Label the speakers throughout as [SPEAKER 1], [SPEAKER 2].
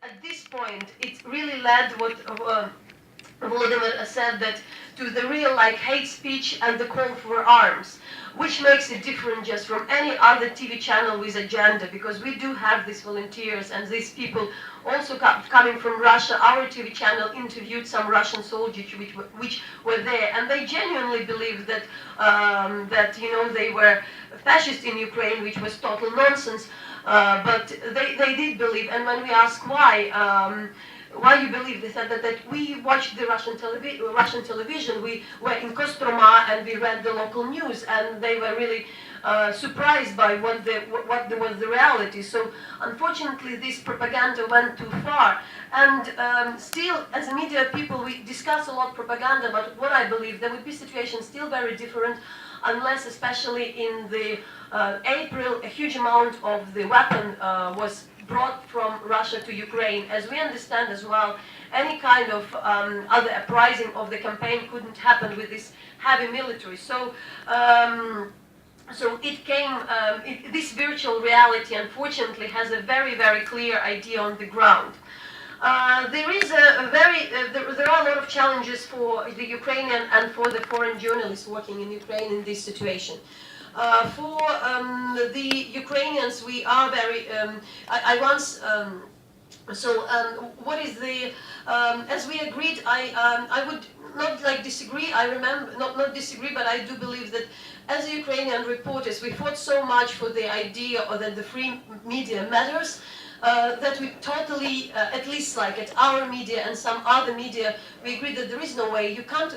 [SPEAKER 1] at this point, it's really led what Volodymyr said, that to the real hate speech and the call for arms, which makes it different just from any other TV channel with agenda, because we do have these volunteers and these people also coming from Russia. Our TV channel interviewed some Russian soldiers which were there, and they genuinely believed that they were fascist in Ukraine, which was total nonsense. But they did believe, and when we asked why you believe, they said that we watched the Russian television, we were in Kostroma and we read the local news, and they were really surprised by what was the reality. So unfortunately this propaganda went too far, and still as a media people we discuss a lot propaganda, but what I believe there would be situations still very different unless, especially in the April, a huge amount of the weapon was brought from Russia to Ukraine. As we understand as well, any kind of other uprising of the campaign couldn't happen with this heavy military. So it came, this virtual reality unfortunately has a very, very clear idea on the ground. There are a lot of challenges for the Ukrainian and for the foreign journalists working in Ukraine in this situation. For the Ukrainians, we are very, what is the, as we agreed, I would not disagree, I remember, not disagree, but I do believe that as Ukrainian reporters, we fought so much for the idea or that the free media matters, that we totally, at least at our media and some other media, we agreed that there is no way, you can't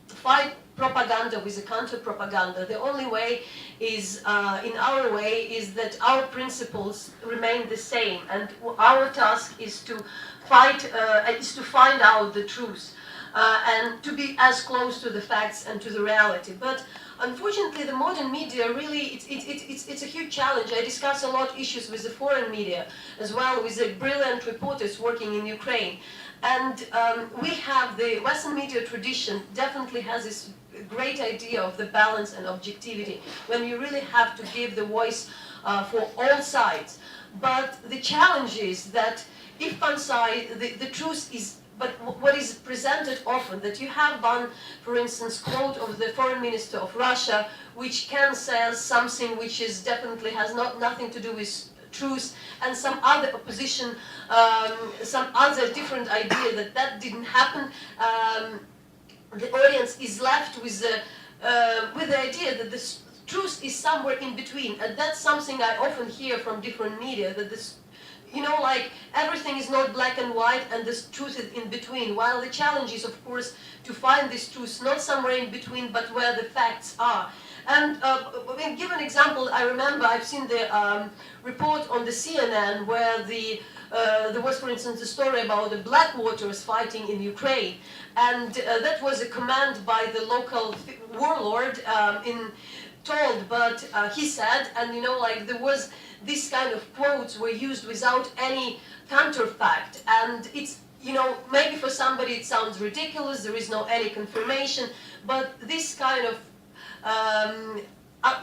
[SPEAKER 1] fight propaganda with a counter-propaganda. The only way is, in our way, is that our principles remain the same, and our task is to fight, is to find out the truth, and to be as close to the facts and to the reality. But unfortunately, the modern media really, it's a huge challenge. I discuss a lot of issues with the foreign media as well, with the brilliant reporters working in Ukraine. And we have the Western media tradition definitely has this great idea of the balance and objectivity, when you really have to give the voice for all sides. But the challenge is that if one side, the truth is, but what is presented often, that you have one, for instance, quote of the foreign minister of Russia, which can say something which is definitely has nothing to do with truth, and some other opposition, some other different idea that didn't happen. The audience is left with the idea that the truth is somewhere in between, and that's something I often hear from different media, that this, everything is not black and white and this truth is in between, while the challenge is, of course, to find this truth not somewhere in between, but where the facts are. And give an example, I remember I've seen the report on the CNN where there was, for instance, a story about the Blackwaters fighting in Ukraine, and that was a command by the local warlord but he said, and there was this kind of quotes were used without any counterfact, and it's, maybe for somebody it sounds ridiculous, there is no any confirmation, but this kind of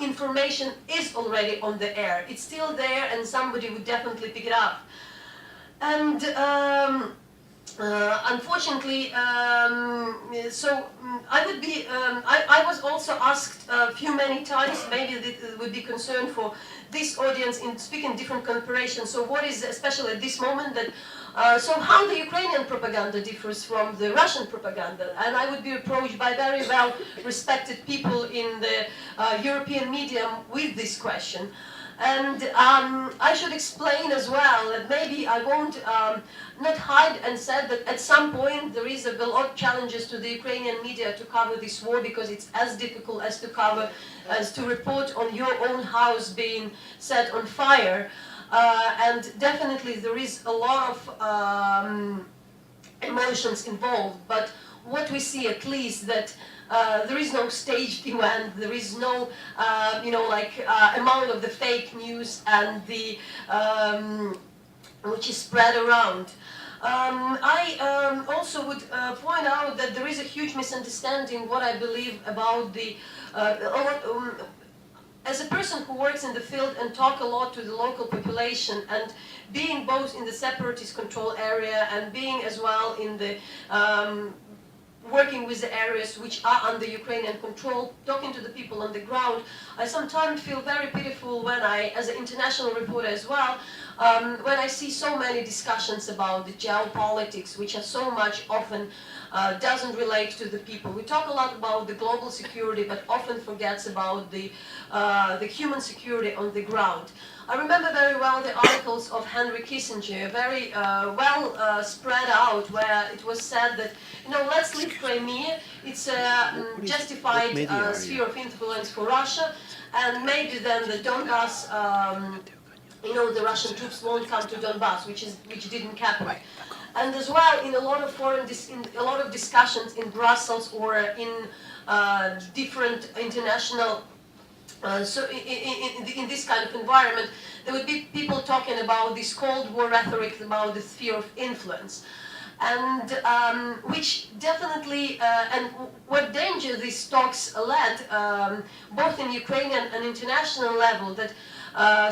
[SPEAKER 1] information is already on the air. It's still there, and somebody would definitely pick it up. And unfortunately, so I would be. I was also asked many times. Maybe it would be concern for this audience in speaking different comparisons. So what is, especially at this moment, that. So how the Ukrainian propaganda differs from the Russian propaganda, and I would be approached by very well respected people in the European media with this question. And I should explain as well that maybe I won't not hide and said that at some point there is a lot of challenges to the Ukrainian media to cover this war, because it's as difficult as to report on your own house being set on fire. And definitely there is a lot of emotions involved, but what we see at least that there is no staged event, there is no, amount of the fake news and the, which is spread around. I also would point out that there is a huge misunderstanding what I believe about the, as a person who works in the field and talk a lot to the local population, and being both in the separatist control area and being as well in the working with the areas which are under Ukrainian control, talking to the people on the ground, I sometimes feel very pitiful when I, as an international reporter as well, when I see so many discussions about the geopolitics, which are so much often doesn't relate to the people. We talk a lot about the global security, but often forgets about the human security on the ground. I remember very well the articles of Henry Kissinger, very well spread out, where it was said that, you know, let's leave Crimea, it's a justified sphere of influence for Russia, and maybe then the Donbass, you know, the Russian troops won't come to Donbass, which didn't happen. And as well, in a lot of a lot of discussions in Brussels or in different international so in this kind of environment, there would be people talking about this Cold War rhetoric, about the sphere of influence, and which definitely, and what danger these talks led, both in Ukrainian and international level, that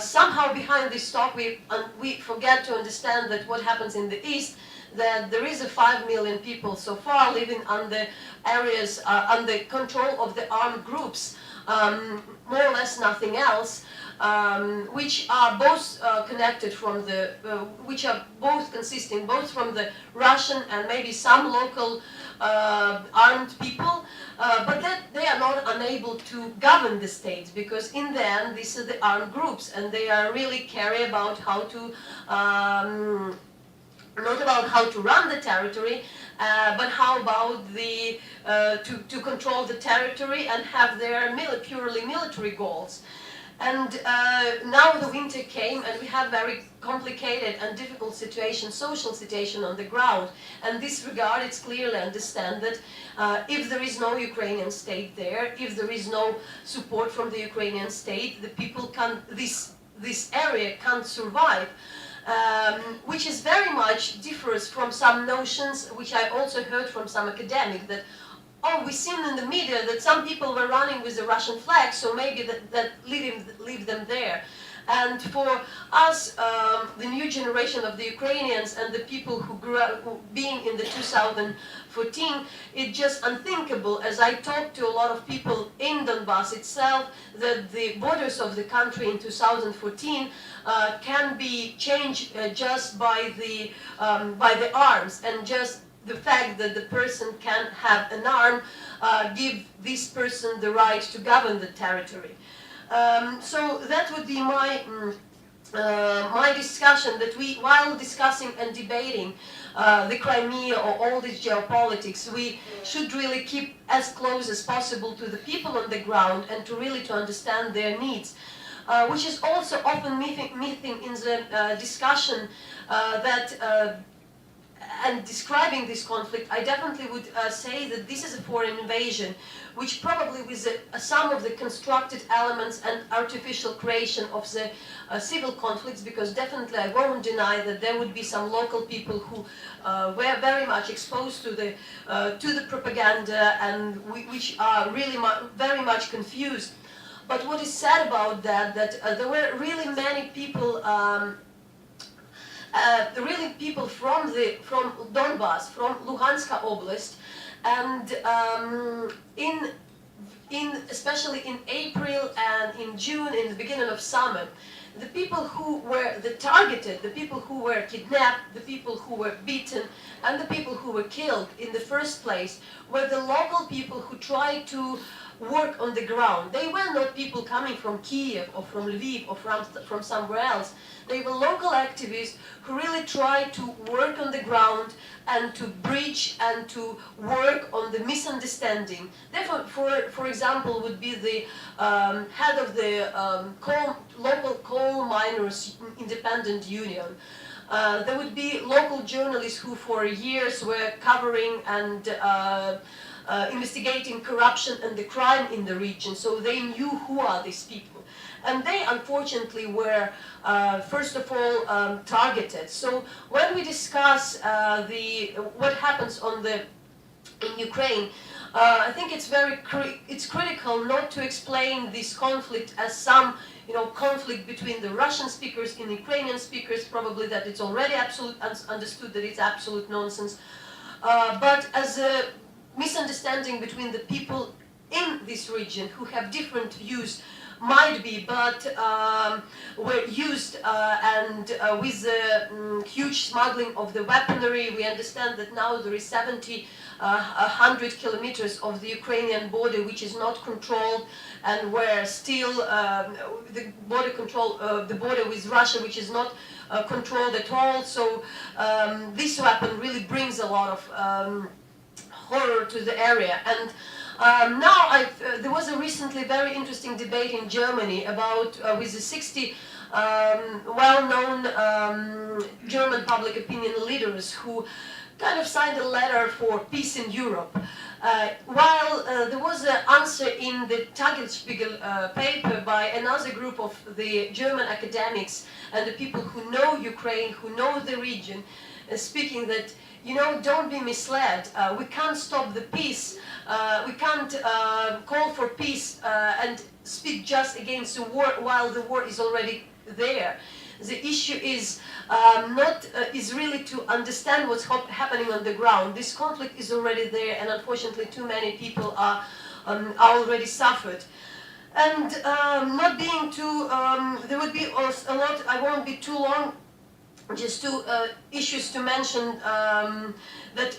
[SPEAKER 1] somehow behind this talk we forget to understand that what happens in the East, that there is a 5 million people so far living under areas under control of the armed groups, more or less nothing else, which are both connected from the, which are both consisting both from the Russian and maybe some local armed people, but that they are not unable to govern the states, because in the end these are the armed groups, and they are really care about how to not about how to run the territory, but how about the to control the territory and have their purely military goals. And now the winter came, and we have very complicated and difficult situation, social situation on the ground. And in this regard, it's clearly understand that if there is no Ukrainian state there, if there is no support from the Ukrainian state, the people can, this area can't survive. Which is very much differs from some notions which I also heard from some academic, that, oh, we've seen in the media that some people were running with the Russian flag, so maybe that leave them there. And for us, the new generation of the Ukrainians and the people who grew up being in the 2014, it's just unthinkable, as I talked to a lot of people in Donbass itself, that the borders of the country in 2014 can be changed just by the arms, and just the fact that the person can have an arm give this person the right to govern the territory. So that would be my discussion, that we, while discussing and debating the Crimea or all this geopolitics, we should really keep as close as possible to the people on the ground, and to really to understand their needs, which is also often missing in the discussion that and describing this conflict. I definitely would say that this is a foreign invasion, which probably with some of the constructed elements and artificial creation of the civil conflicts, because definitely I won't deny that there would be some local people who were very much exposed to the propaganda, and which are really very much confused. But what is sad about that there were really many people from Donbass, from Luhanska Oblast, and especially in April and in June, in the beginning of summer, the people who were targeted, the people who were kidnapped, the people who were beaten, and the people who were killed in the first place were the local people who tried to work on the ground. They were not people coming from Kiev or from Lviv or from somewhere else. They were local activists who really tried to work on the ground and to bridge and to work on the misunderstanding. Therefore, for example, would be the head of the local coal miners independent union. There would be local journalists who for years were covering and investigating corruption and the crime in the region, so they knew who are these people. And they unfortunately were, first of all, targeted. So when we discuss what happens in Ukraine, I think it's critical not to explain this conflict as some conflict between the Russian speakers and Ukrainian speakers, probably that it's already understood that it's absolute nonsense, but as a misunderstanding between the people in this region who have different views, might be, but were used and with the huge smuggling of the weaponry. We understand that now there is 100 kilometers of the Ukrainian border which is not controlled, and where still the border with Russia which is not controlled at all. So this weapon really brings a lot of horror to the area. And now there was a recently very interesting debate in Germany about with the 60 well-known German public opinion leaders who kind of signed a letter for peace in Europe. While there was an answer in the Tagesspiegel paper by another group of the German academics and the people who know Ukraine, who know the region, speaking that, don't be misled. We can't stop the peace. We can't call for peace and speak just against the war while the war is already there. The issue is is really to understand what's happening on the ground. This conflict is already there, and unfortunately, too many people are already suffered. And not being too, there would be a lot. I won't be too long. Just two issues to mention. That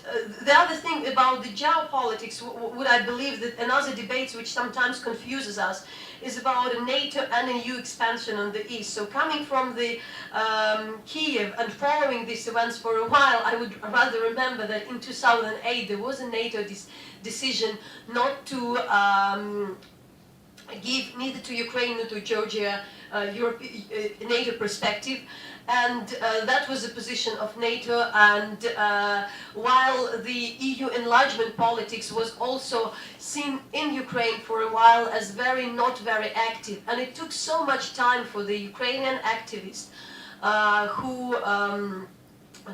[SPEAKER 1] the other thing about the geopolitics, what I believe that another debate which sometimes confuses us, is about a NATO and EU expansion on the east. So coming from the Kiev and following these events for a while, I would rather remember that in 2008 there was a NATO decision not to give neither to Ukraine nor to Georgia NATO perspective. And that was the position of NATO, and while the EU enlargement politics was also seen in Ukraine for a while as not very active, and it took so much time for the Ukrainian activists who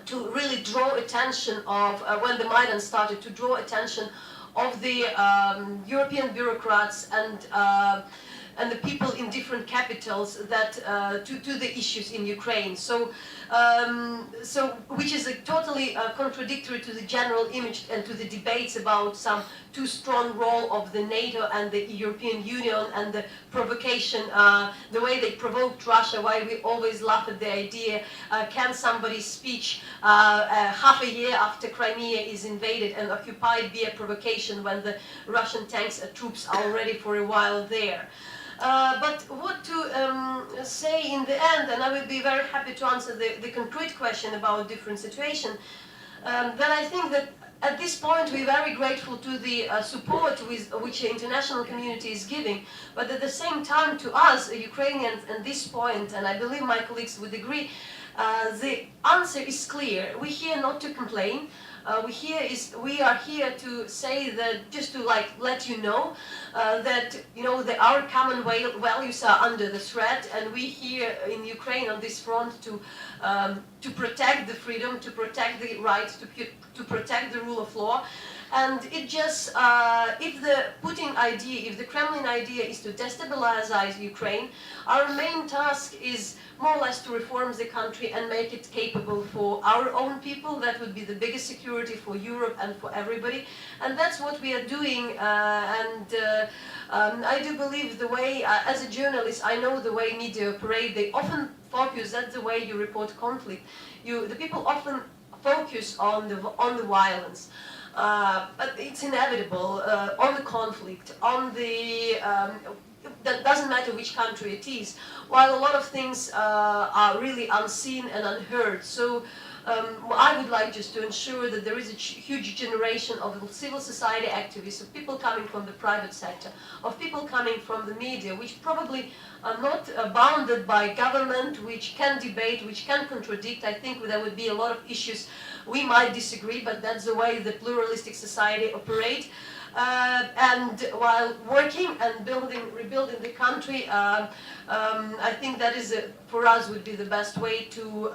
[SPEAKER 1] to really draw attention of, when the Maidan started, to draw attention of the European bureaucrats and the people in different capitals that to the issues in Ukraine. So which is totally contradictory to the general image and to the debates about some too strong role of the NATO and the European Union and the provocation, the way they provoked Russia, why we always laugh at the idea, can somebody's speech half a year after Crimea is invaded and occupied be a provocation when the Russian tanks and troops are already for a while there. But what to say in the end, and I would be very happy to answer the concrete question about different situation, that I think that at this point we're very grateful to the support which the international community is giving, but at the same time to us, Ukrainians, at this point, and I believe my colleagues would agree, the answer is clear. We're here not to complain. We are here to say that, just to let you know that that our common values are under the threat, and we here in Ukraine on this front to protect the freedom, to protect the rights, to protect the rule of law. And it just, if the Putin idea, if the Kremlin idea is to destabilize Ukraine, our main task is more or less to reform the country and make it capable for our own people. That would be the biggest security for Europe and for everybody. And that's what we are doing. I do believe the way, as a journalist, I know the way media operate. They often focus, that's the way you report conflict. The people often focus on the violence. But it's inevitable, on the conflict, on the that doesn't matter which country it is, while a lot of things are really unseen and unheard. So I would like just to ensure that there is a huge generation of civil society activists, of people coming from the private sector, of people coming from the media, which probably are not bounded by government, which can debate, which can contradict. I think there would be a lot of issues we might disagree, but that's the way the pluralistic society operate. And while working and rebuilding the country, I think that is for us would be the best way to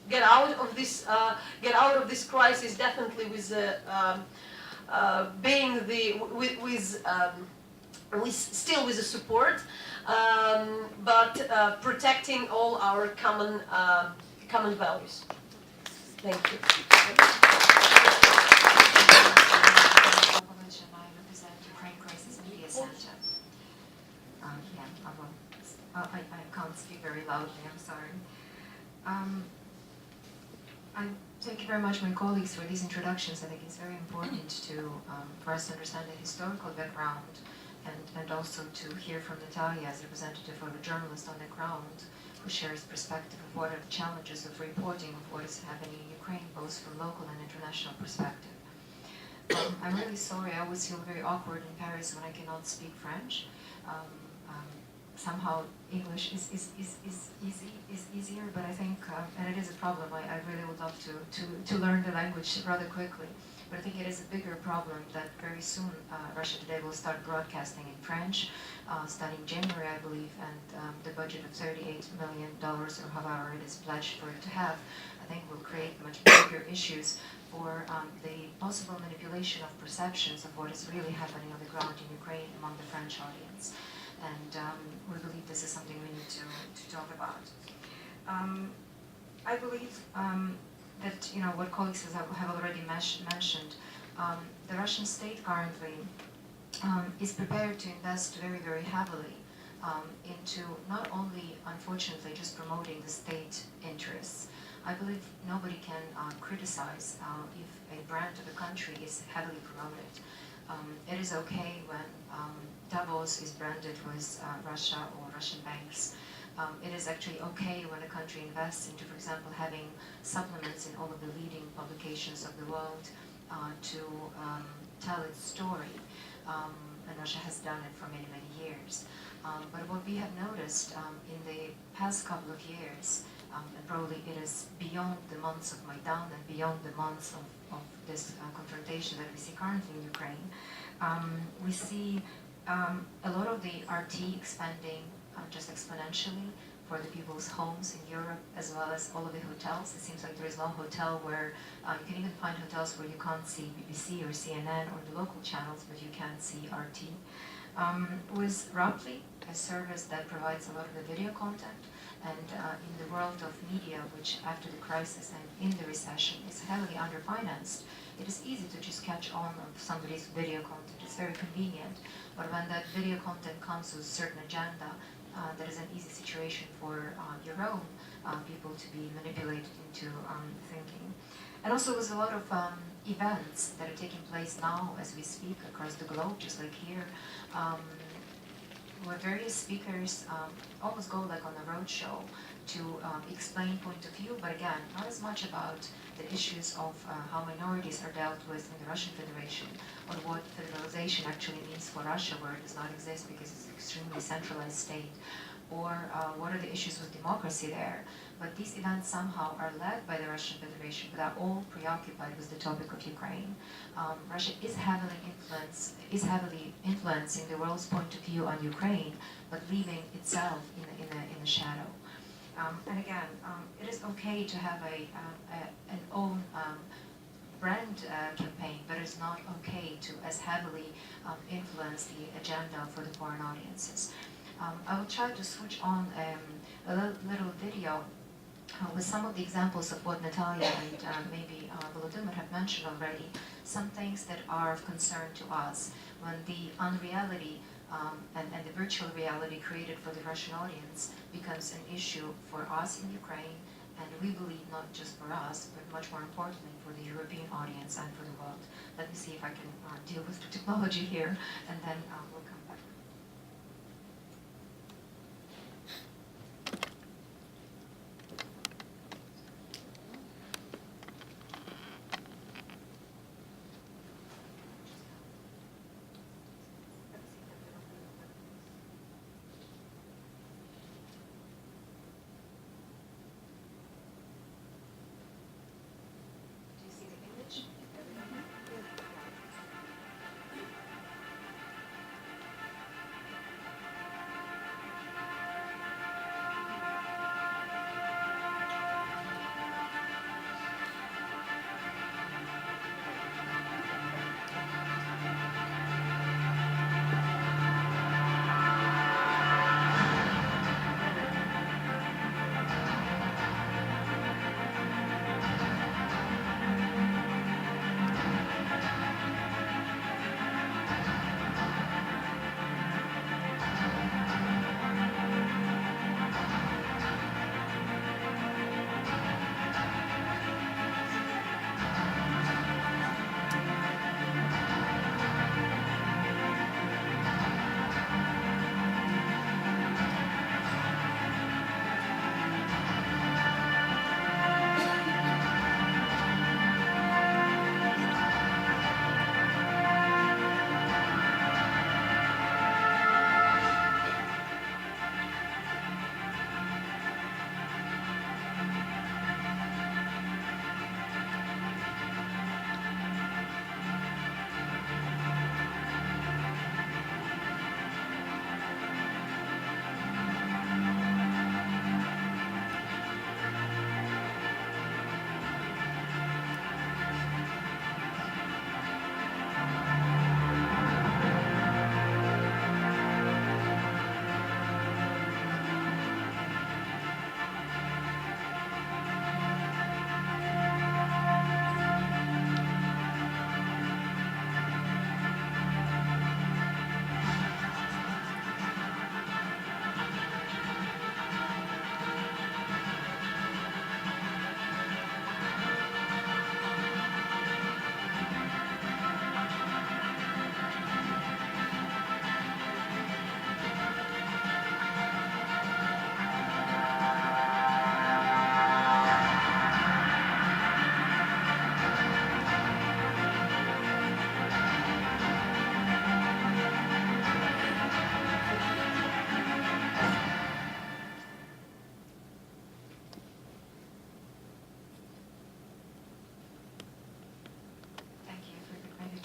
[SPEAKER 1] get out of this crisis. Definitely with being still with the support, but protecting all our common values. Thank you.
[SPEAKER 2] Popovich and I represent Ukraine Crisis Media Center. I can't speak very loudly, I'm sorry. I thank you very much, my colleagues, for these introductions. I think it's very important for us to understand the historical background and also to hear from Natalia as a representative of a journalist on the ground who shares perspective of what are the challenges of reporting of what is happening in Ukraine, both from local and international perspective. I'm really sorry, I always feel very awkward in Paris when I cannot speak French. Somehow English is easier, but I think, and it is a problem, I really would love to learn the language rather quickly. But I think it is a bigger problem that very soon Russia Today will start broadcasting in French, starting January, I believe, and the budget of $38 million, or however it is pledged for it to have, I think will create much bigger issues for the possible manipulation of perceptions of what is really happening on the ground in Ukraine among the French audience. And we believe this is something we need to talk about. I believe that, what colleagues have already mentioned, the Russian state currently is prepared to invest very, very heavily into not only, unfortunately, just promoting the state interests. I believe nobody can criticize if a brand of a country is heavily promoted. It is okay when Davos is branded with Russia or Russian banks. It is actually okay when a country invests into, for example, having supplements in all of the leading publications of the world to tell its story. And Russia has done it for many, many years. But what we have noticed in the past couple of years, and probably it is beyond the months of Maidan and beyond the months of this confrontation that we see currently in Ukraine, we see a lot of the RT expanding just exponentially for the people's homes in Europe, as well as all of the hotels. It seems like there is no hotel where you can even find hotels where you can't see BBC or CNN or the local channels, but you can see RT. With Raptly, a service that provides a lot of the video content, and in the world of media, which after the crisis and in the recession is heavily underfinanced, it is easy to just catch on of somebody's video content. It's very convenient. But when that video content comes with a certain agenda, that is an easy situation for your own people to be manipulated into thinking. And also there's a lot of events that are taking place now as we speak across the globe, just like here, where various speakers almost go like on a roadshow to explain point of view, but again, not as much about the issues of how minorities are dealt with in the Russian Federation, or what federalization actually means for Russia, where it does not exist because it's an extremely centralized state, or what are the issues with democracy there. But these events somehow are led by the Russian Federation, but are all preoccupied with the topic of Ukraine. Russia is heavily influencing the world's point of view on Ukraine, but leaving itself in the shadow. And again, it is okay to have an own brand campaign, but it's not okay to as heavily influence the agenda for the foreign audiences. I will try to switch on a little video with some of the examples of what Natalia and maybe Volodymyr have mentioned already, some things that are of concern to us when the unreality and the virtual reality created for the Russian audience becomes an issue for us in Ukraine, and we believe not just for us, but much more importantly for the European audience and for the world. Let me see if I can deal with the technology here, and then we'll come back.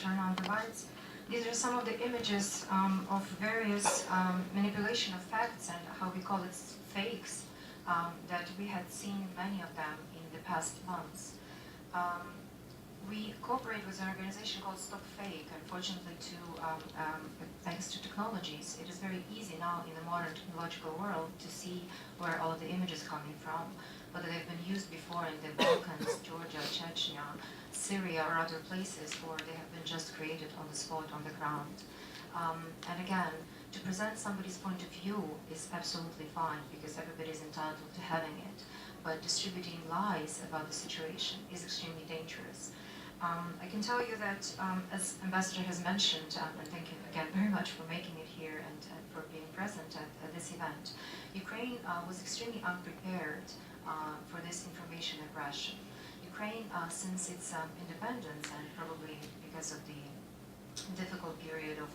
[SPEAKER 2] turn on the lights. These are some of the images of various manipulation of facts and how we call it fakes that we had seen many of them in the past months. We cooperate with an organization called Stop Fake. Unfortunately, thanks to technologies, it is very easy now in the modern technological world to see where all of the images coming from, whether they've been used before in the Balkans, Georgia, Chechnya, Syria, or other places, or they have been just created on the spot, on the ground. And again, to present somebody's point of view is absolutely fine because everybody is entitled to having it, but distributing lies about the situation is extremely dangerous. I can tell you that, as Ambassador has mentioned, and thank you again very much for making it here and for being present at this event, Ukraine was extremely unprepared for this information aggression. Ukraine, since its independence and probably because of the difficult period of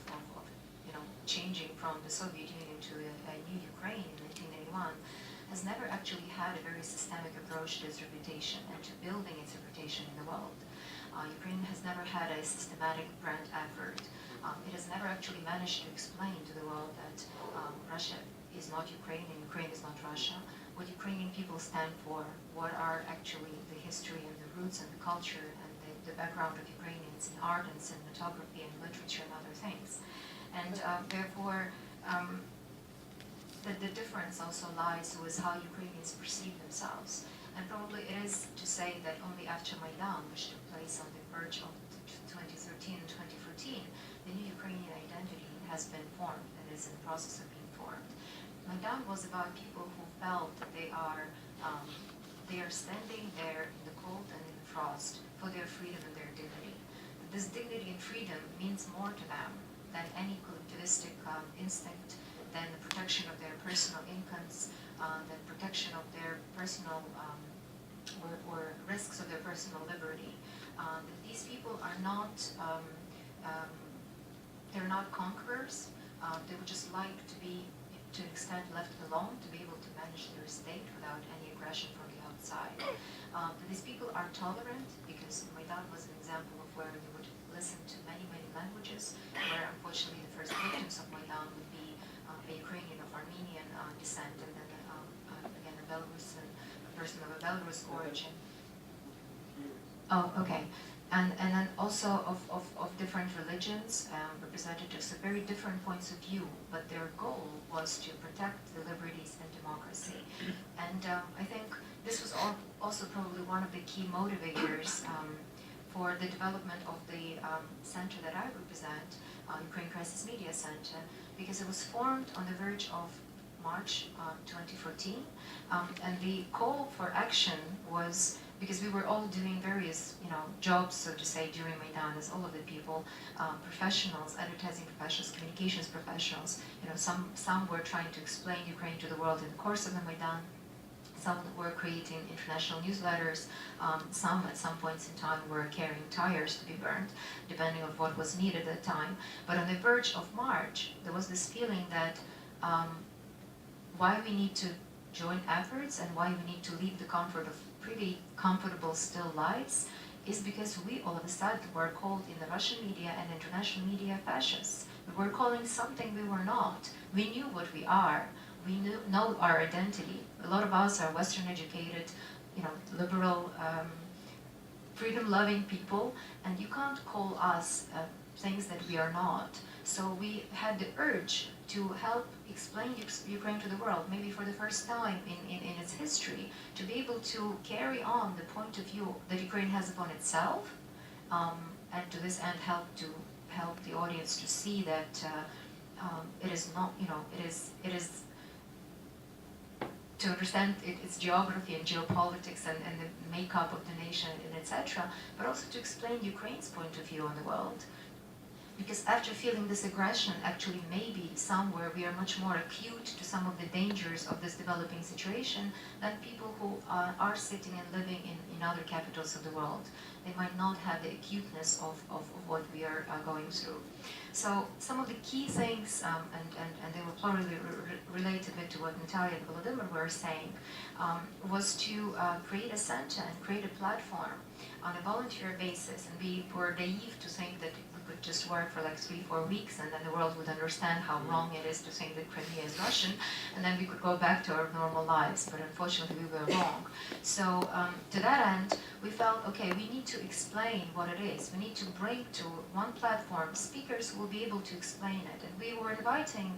[SPEAKER 2] changing from the Soviet Union to a new Ukraine in 1981, has never actually had a very systemic approach to its reputation and to building its reputation in the world. Ukraine has never had a systematic brand effort. It has never actually managed to explain to the world that Russia is not Ukraine and Ukraine is not Russia, what Ukrainian people stand for, what are actually the history and the roots and the culture and the background of Ukrainians in art and cinematography and literature and other things. And therefore, the difference also lies with how Ukrainians perceive themselves. And probably it is to say that only after Maidan, which took place on the verge of 2013 and 2014, the new Ukrainian identity has been formed and is in the process of being formed. Maidan was about people who felt that they are standing there in the cold and in the frost for their freedom and their dignity. This dignity and freedom means more to them than any collectivistic instinct, than the protection of their personal incomes, the protection of their personal or risks of their personal liberty. These people are not, they're not conquerors. They would just like to be, to an extent, left alone, to be able to manage their state without any aggression from the outside. These people are tolerant because Maidan was an example of where they would listen to many, many languages, where unfortunately the first victims of Maidan would be a Ukrainian of Armenian descent, and then again a Belarusian, a person of a Belarus origin. Oh, okay. And then also of different religions, representatives of very different points of view, but their goal was to protect the liberties and democracy. And I think this was also probably one of the key motivators for the development of the center that I represent, Ukraine Crisis Media Center, because it was formed on the verge of March 2014, and the call for action was because we were all doing various, jobs, so to say, during Maidan, as all of the people, professionals, advertising professionals, communications professionals. Some were trying to explain Ukraine to the world in the course of the Maidan. Some were creating international newsletters. Some, at some points in time, were carrying tires to be burned, depending on what was needed at the time. But on the verge of March, there was this feeling that why we need to join efforts and why we need to leave the comfort of pretty comfortable still lives is because we all of a sudden were called in the Russian media and international media fascists. We were calling something we were not. We knew what we are. We know our identity. A lot of us are Western educated, liberal, freedom-loving people, and you can't call us things that we are not. So we had the urge to help explain Ukraine to the world, maybe for the first time in its history, to be able to carry on the point of view that Ukraine has upon itself, and to this end help the audience to see that it is not, it is to understand its geography and geopolitics and the makeup of the nation and etc., but also to explain Ukraine's point of view on the world. Because after feeling this aggression, actually maybe somewhere we are much more acute to some of the dangers of this developing situation than people who are sitting and living in other capitals of the world. They might not have the acuteness of what we are going through. So some of the key things, and they will probably relate a bit to what Natalya and Volodymyr were saying, was to create a center and create a platform on a volunteer basis, and we were naive to think that we could just work for like 3-4 weeks, and then the world would understand how wrong it is to think that Crimea is Russian, and then we could go back to our normal lives. But unfortunately, we were wrong. So to that end, we felt, okay, we need to explain what it is. We need to bring to one platform speakers who will be able to explain it. And we were inviting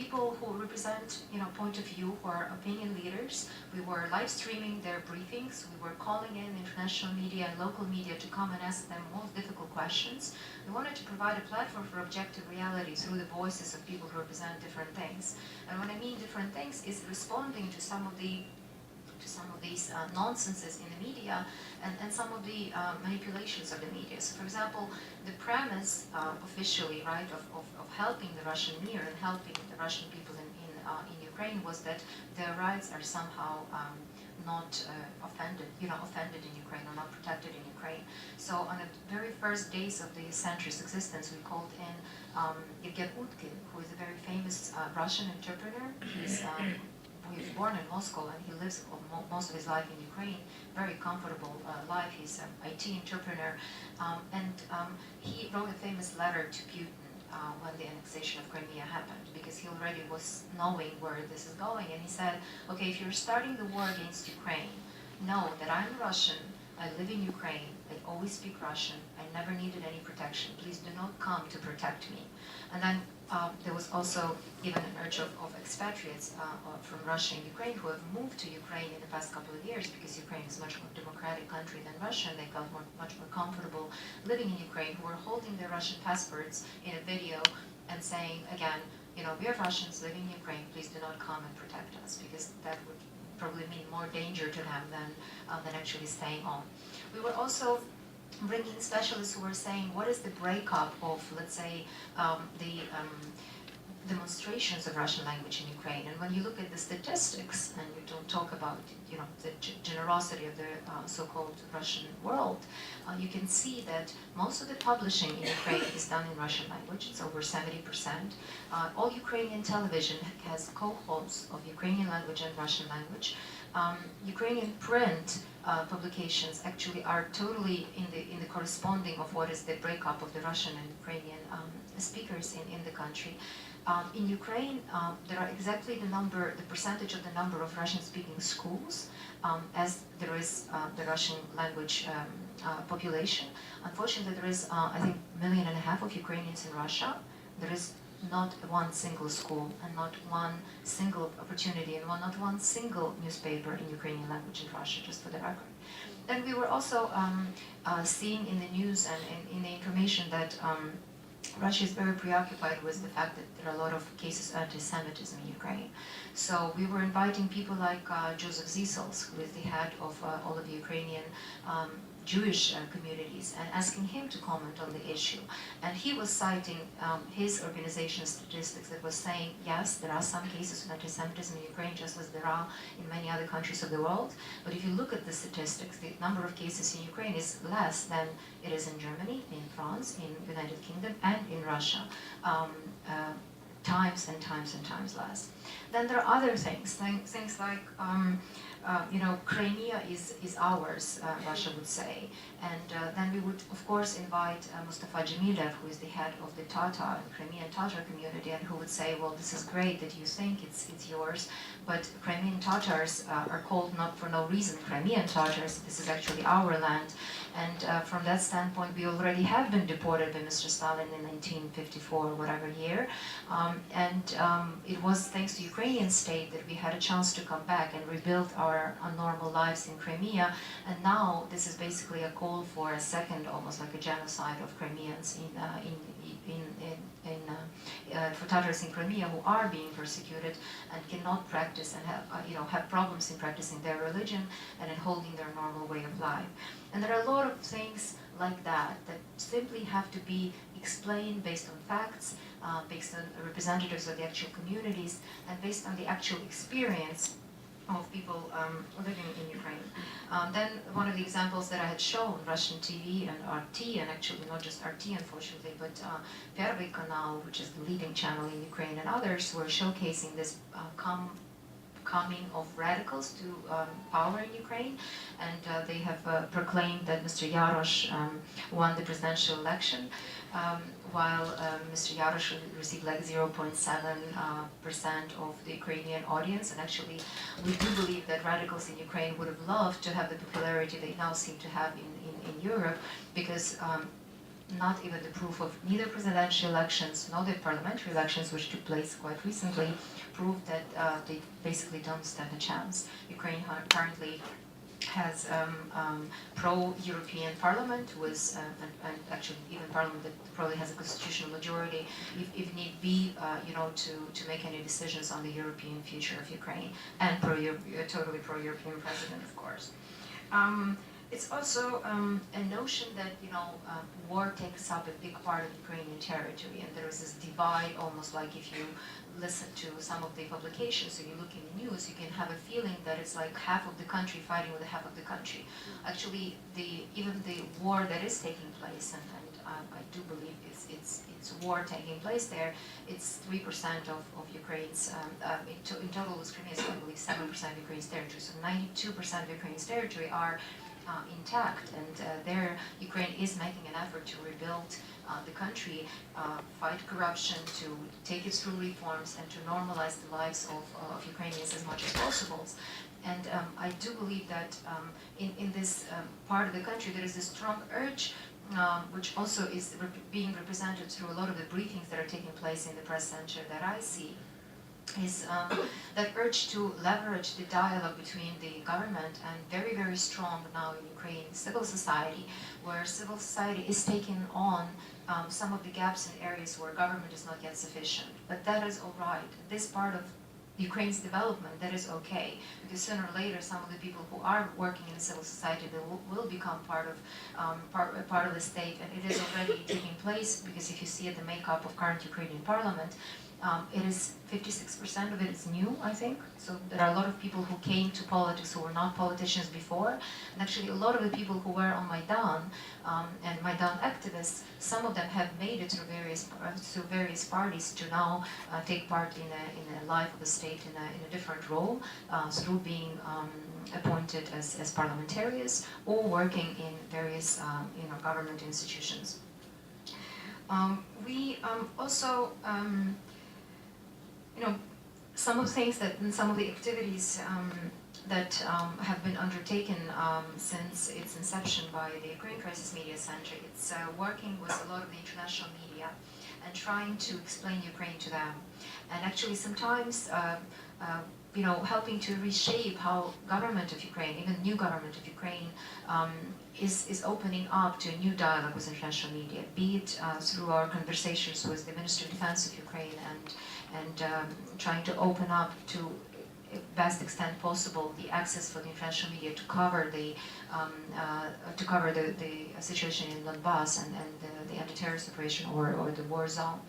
[SPEAKER 2] people who represent, point of view, who are opinion leaders. We were live streaming their briefings. We were calling in international media and local media to come and ask them most difficult questions. We wanted to provide a platform for objective reality through the voices of people who represent different things. And when I mean different things, is responding to some of these nonsenses in the media and some of the manipulations of the media. So, for example, the premise officially, right, of helping the Russian mir and helping the Russian people in Ukraine was that their rights are somehow not offended in Ukraine or not protected in Ukraine. So, on the very first days of the century's existence, we called in Evgen Utkin, who is a very famous Russian entrepreneur. He was born in Moscow and he lives most of his life in Ukraine, very comfortable life. He's an IT entrepreneur, and he wrote a famous letter to Putin when the annexation of Crimea happened, because he already was knowing where this is going, and he said, okay, if you're starting the war against Ukraine, know that I'm Russian, I live in Ukraine, I always speak Russian, I never needed any protection, please do not come to protect me. And then there was also even an urge of expatriates from Russia and Ukraine who have moved to Ukraine in the past couple of years, because Ukraine is a much more democratic country than Russia, and they felt much more comfortable living in Ukraine, who were holding their Russian passports in a video and saying, again, we are Russians living in Ukraine, please do not come and protect us, because that would probably mean more danger to them than actually staying on. We were also bringing specialists who were saying, what is the breakup of, let's say, the demonstrations of Russian language in Ukraine? And when you look at the statistics, and you don't talk about, the generosity of the so-called Russian world, you can see that most of the publishing in Ukraine is done in Russian language. It's over 70%. All Ukrainian television has co-hosts of Ukrainian language and Russian language. Ukrainian print publications actually are totally in the corresponding of what is the breakup of the Russian and Ukrainian speakers in the country. In Ukraine, there are exactly the percentage of the number of Russian-speaking schools as there is the Russian language population. Unfortunately, there is, I think, 1.5 million of Ukrainians in Russia. There is not one single school and not one single opportunity and not one single newspaper in Ukrainian language in Russia, just for the record. Then we were also seeing in the news and in the information that Russia is very preoccupied with the fact that there are a lot of cases of anti-Semitism in Ukraine. So we were inviting people like Joseph Zisels, who is the head of all of the Ukrainian Jewish communities, and asking him to comment on the issue. And he was citing his organization's statistics that was saying, yes, there are some cases of anti-Semitism in Ukraine, just as there are in many other countries of the world. But if you look at the statistics, the number of cases in Ukraine is less than it is in Germany, in France, in the United Kingdom, and in Russia. Times and times and times less. Then there are other things like Crimea is ours, Russia would say. And then we would, of course, invite Mustafa Dzhemilev, who is the head of the Tatar and Crimean Tatar community, and who would say, well, this is great that you think it's yours, but Crimean Tatars are called not for no reason Crimean Tatars. This is actually our land. And from that standpoint, we already have been deported by Mr. Stalin in 1954 or whatever year. It was thanks to Ukrainian state that we had a chance to come back and rebuild our normal lives in Crimea. And now this is basically a call for a second, almost like a genocide of Crimeans for Tatars in Crimea who are being persecuted and cannot practice and have problems in practicing their religion and in holding their normal way of life. And there are a lot of things like that simply have to be explained based on facts, based on representatives of the actual communities, and based on the actual experience of people living in Ukraine. Then one of the examples that I had shown, Russian TV and RT, and actually not just RT unfortunately, but Первый канal, which is the leading channel in Ukraine, and others were showcasing this coming of radicals to power in Ukraine, and they have proclaimed that Mr. Yarosh won the presidential election, while Mr. Yarosh received like 0.7% of the Ukrainian audience. And actually, we do believe that radicals in Ukraine would have loved to have the popularity they now seem to have in Europe, because not even the proof of neither presidential elections nor the parliamentary elections, which took place quite recently, proved that they basically don't stand a chance. Ukraine currently has pro-European parliament with, and actually even parliament that probably has a constitutional majority, if need be, to make any decisions on the European future of Ukraine, and totally pro-European president, of course. It's also a notion that war takes up a big part of Ukrainian territory, and there is this divide, almost like if you listen to some of the publications or you look in the news, you can have a feeling that it's like half of the country fighting with half of the country. Actually, even the war that is taking place, and I do believe it's war taking place there, it's 3% of Ukraine's, in total with Crimea, so I believe 7% of Ukraine's territory, so 92% of Ukraine's territory are intact, and there Ukraine is making an effort to rebuild the country, fight corruption, to take it through reforms, and to normalize the lives of Ukrainians as much as possible. And I do believe that in this part of the country there is a strong urge, which also is being represented through a lot of the briefings that are taking place in the press center that I see, is that urge to leverage the dialogue between the government and very, very strong now in Ukraine civil society, where civil society is taking on some of the gaps in areas where government is not yet sufficient. But that is all right. This part of Ukraine's development, that is okay, because sooner or later some of the people who are working in civil society, they will become part of the state, and it is already taking place, because if you see at the makeup of current Ukrainian parliament, it is 56% of it is new, I think. So there are a lot of people who came to politics who were not politicians before. And actually a lot of the people who were on Maidan and Maidan activists, some of them have made it through various parties to now take part in a life of the state in a different role, through being appointed as parliamentarians or working in various government institutions. We also some of the things that, and some of the activities that have been undertaken since its inception by the Ukraine Crisis Media Center, it's working with a lot of the international media and trying to explain Ukraine to them. And actually sometimes, helping to reshape how government of Ukraine, even new government of Ukraine, is opening up to a new dialogue with international media, be it through our conversations with the Ministry of Defense of Ukraine and trying to open up to best extent possible the access for the international media to cover the situation in Donbass and the anti-terrorist operation or the war zone.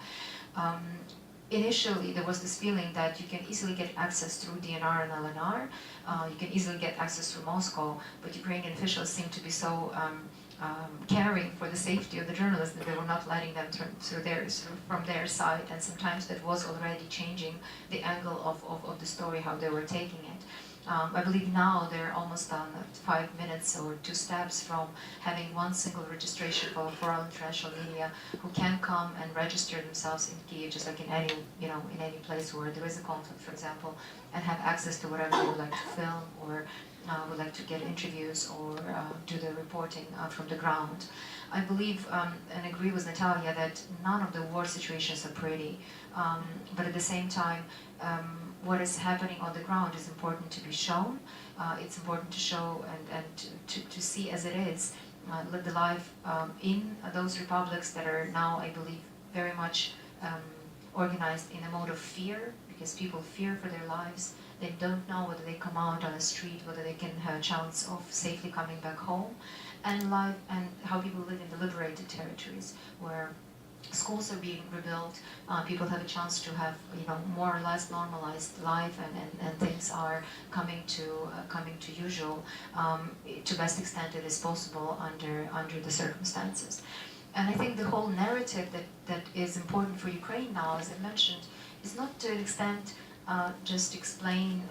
[SPEAKER 2] Initially, there was this feeling that you can easily get access through DNR and LNR, you can easily get access through Moscow, but Ukrainian officials seem to be so caring for the safety of the journalists that they were not letting them from their side, and sometimes that was already changing the angle of the story, how they were taking it. I believe now they're almost on 5 minutes or 2 steps from having one single registration for all international media who can come and register themselves in Kyiv, just like in any place where there is a conflict, for example, and have access to whatever they would like to film or would like to get interviews or do the reporting from the ground. I believe and agree with Natalia that none of the war situations are pretty, but at the same time, what is happening on the ground is important to be shown. It's important to show and to see as it is, the life in those republics that are now, I believe, very much organized in a mode of fear, because people fear for their lives. They don't know whether they come out on the street, whether they can have a chance of safely coming back home, and how people live in the liberated territories where schools are being rebuilt, people have a chance to have more or less normalized life, and things are coming to usual to best extent it is possible under the circumstances. And I think the whole narrative that is important for Ukraine now, as I mentioned, is not to an extent just explain,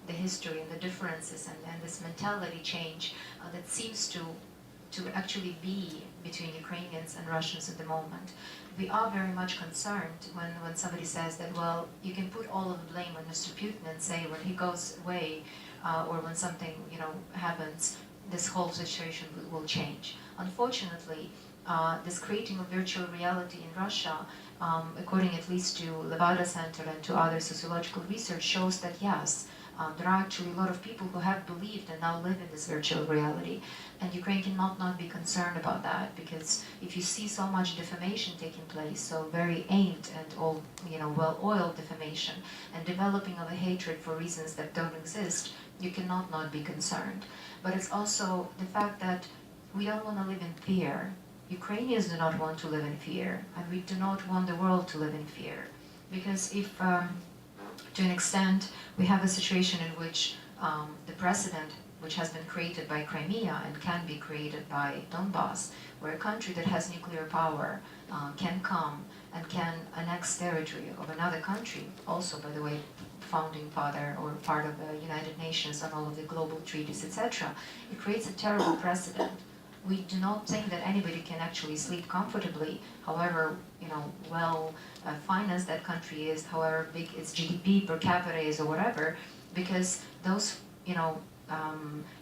[SPEAKER 2] the history and the differences and this mentality change that seems to actually be between Ukrainians and Russians at the moment. We are very much concerned when somebody says that, well, you can put all of the blame on Mr. Putin and say when he goes away or when something happens, this whole situation will change. Unfortunately, this creating of virtual reality in Russia, according at least to Levada Center and to other sociological research, shows that yes, there are actually a lot of people who have believed and now live in this virtual reality. And Ukraine cannot not be concerned about that, because if you see so much defamation taking place, so very aimed and all, well-oiled defamation, and developing of a hatred for reasons that don't exist, you cannot not be concerned. But it's also the fact that we don't want to live in fear. Ukrainians do not want to live in fear, and we do not want the world to live in fear. Because if, to an extent, we have a situation in which the precedent, which has been created by Crimea and can be created by Donbass, where a country that has nuclear power can come and can annex territory of another country, also, by the way, founding father or part of the United Nations and all of the global treaties, etc., it creates a terrible precedent. We do not think that anybody can actually sleep comfortably, however, financed that country is, however big its GDP per capita is, or whatever, because those,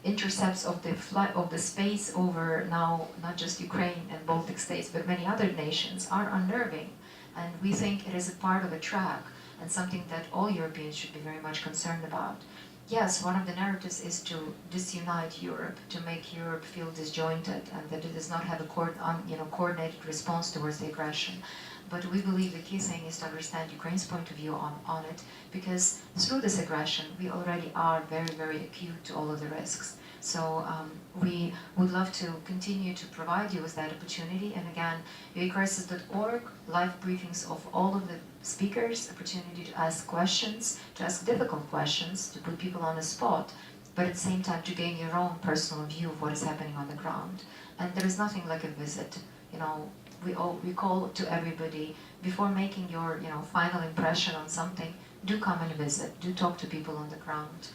[SPEAKER 2] intercepts of the space over now not just Ukraine and Baltic states, but many other nations are unnerving, and we think it is a part of a track and something that all Europeans should be very much concerned about. Yes, one of the narratives is to disunite Europe, to make Europe feel disjointed, and that it does not have a coordinated response towards the aggression. But we believe the key thing is to understand Ukraine's point of view on it, because through this aggression, we already are very, very acute to all of the risks. So we would love to continue to provide you with that opportunity. And again, uacrisis.org, live briefings of all of the speakers, opportunity to ask questions, to ask difficult questions, to put people on the spot, but at the same time to gain your own personal view of what is happening on the ground. And there is nothing like a visit. We call to everybody, before making your final impression on something, do come and visit, do talk to people on the ground,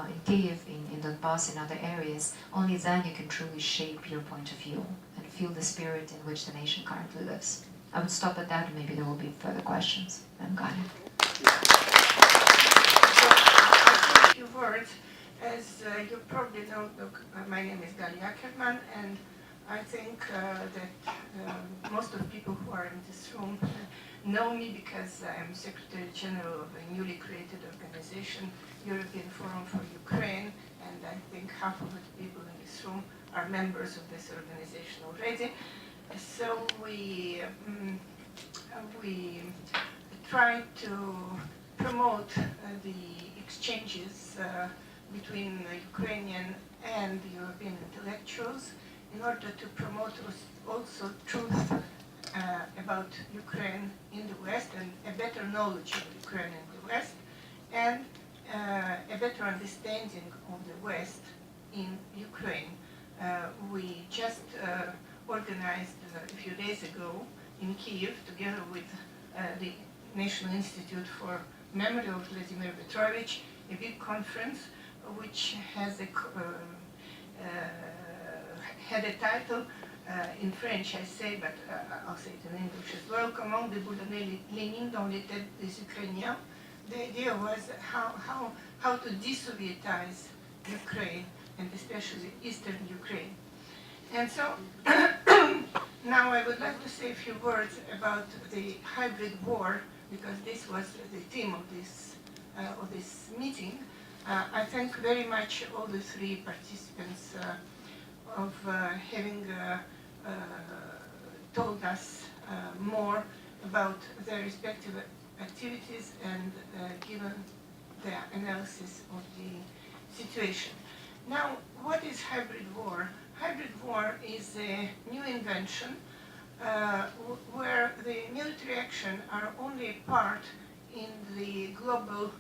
[SPEAKER 2] in Kyiv, in Donbass, in other areas. Only then you can truly shape your point of view and feel the spirit in which the nation currently lives. I would stop at that, and maybe there will be further questions. I'm Galia.
[SPEAKER 3] A few words. As you probably know, my name is Galia Ackerman, and I think that most of people who are in this room know me because I am Secretary General of a newly created organization, European Forum for Ukraine, and I think half of the people in this room are members of this organization already. So we try to promote the exchanges between Ukrainian and European intellectuals in order to promote also truth about Ukraine in the West and a better knowledge of Ukraine in the West and a better understanding of the West in Ukraine. We just organized a few days ago in Kyiv, together with the National Institute for Memory of Volodymyr V'ятрович, a big conference which has had a title in French, I say, but I'll say it in English as well, Comment déboulonner Lénine dans les têtes des Ukrainiens. The idea was how to de-Sovietize Ukraine, and especially Eastern Ukraine. And so now I would like to say a few words about the hybrid war, because this was the theme of this meeting. I thank very much all the three participants of having told us more about their respective activities and given their analysis of the situation. Now, what is hybrid war? Hybrid war is a new invention where the military action are only a part in the global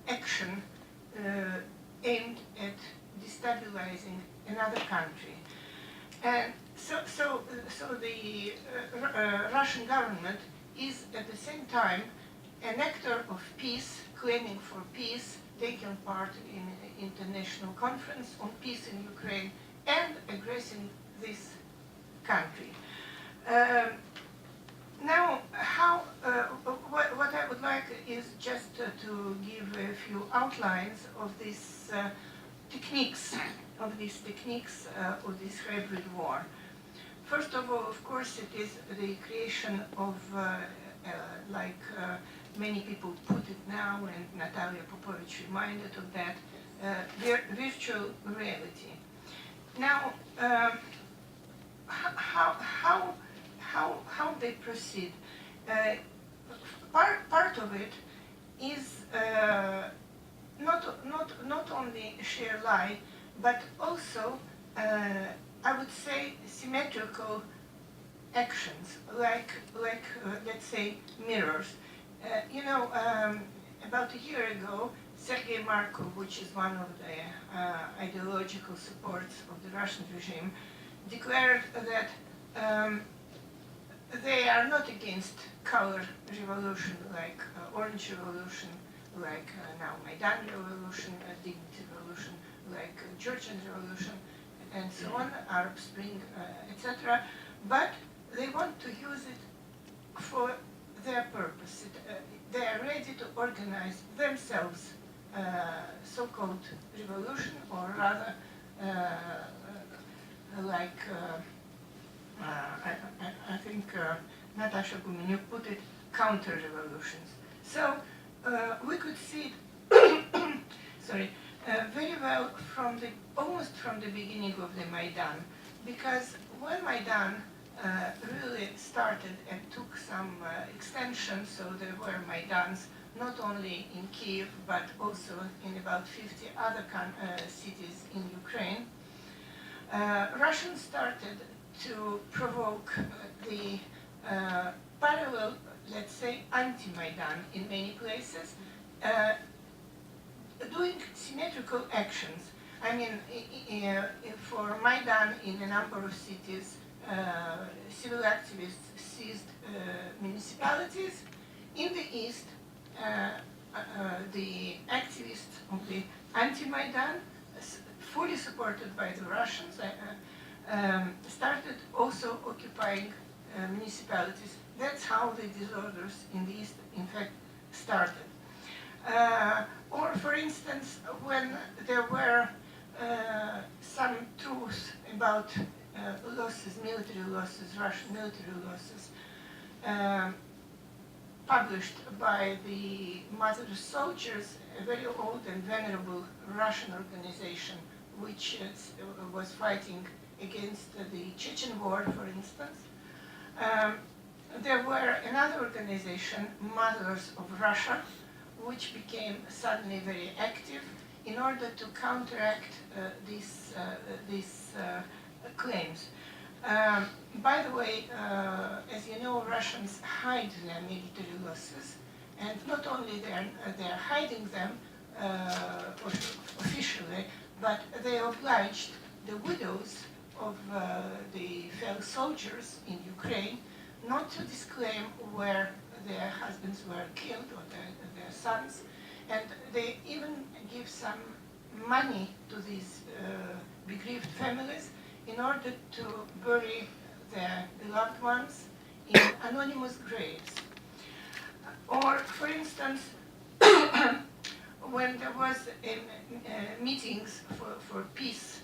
[SPEAKER 3] action aimed at destabilizing another country. And so the Russian government is at the same time an actor of peace, claiming for peace, taking part in an international conference on peace in Ukraine, and aggressing this country. Now, what I would like is just to give a few outlines of these techniques, of this hybrid war. First of all, of course, it is the creation of, many people put it now, and Natalija Popovich reminded of that, virtual reality. Now, how they proceed? Part of it is not only sheer lie, but also I would say symmetrical actions, like let's say mirrors. About a year ago, Sergei Markov, which is one of the ideological supports of the Russian regime, declared that they are not against color revolution like Orange Revolution, like now Maidan Revolution, Dignity Revolution, like Georgian Revolution, and so on, Arab Spring, etc. But they want to use it for their purpose. They are ready to organize themselves so-called revolution, or rather I think Natasha Gumenyuk put it, counter-revolutions. So we could see it very well almost from the beginning of the Maidan, because when Maidan really started and took some extension, so there were Maidans not only in Kiev but also in about 50 other cities in Ukraine. Russians started to provoke the parallel, let's say, anti-Maidan in many places, doing symmetrical actions. I mean, for Maidan in a number of cities, civil activists seized municipalities. In the east, the activists of the anti-Maidan, fully supported by the Russians, started also occupying municipalities. That's how the disorders in the east, in fact, started. Or, for instance, when there were some truths about losses, military losses, Russian military losses, published by the Mother Soldiers, a very old and venerable Russian organization which was fighting against the Chechen War, for instance. There were another organization, Mothers of Russia, which became suddenly very active in order to counteract these claims. By the way, as you know, Russians hide their military losses, and not only they're hiding them officially, but they obliged the widows of the fellow soldiers in Ukraine not to disclaim where their husbands were killed or their sons, and they even give some money to these bereaved families in order to bury their beloved ones in anonymous graves. Or, for instance, when there was meetings for peace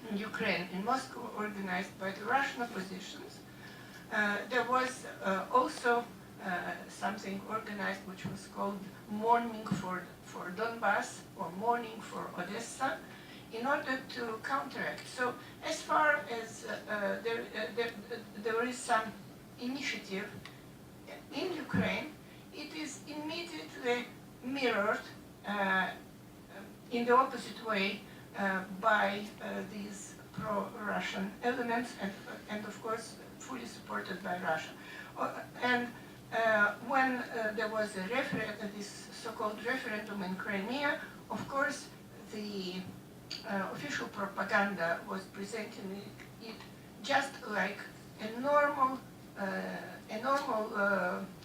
[SPEAKER 3] in Ukraine, in Moscow, organized by the Russian oppositions, there was also something organized which was called Mourning for Donbass or Mourning for Odessa, in order to counteract. So as far as there is some initiative in Ukraine, it is immediately mirrored in the opposite way by these pro-Russian elements, and of course fully supported by Russia. And when there was this so-called referendum in Crimea, of course the official propaganda was presenting it just like a normal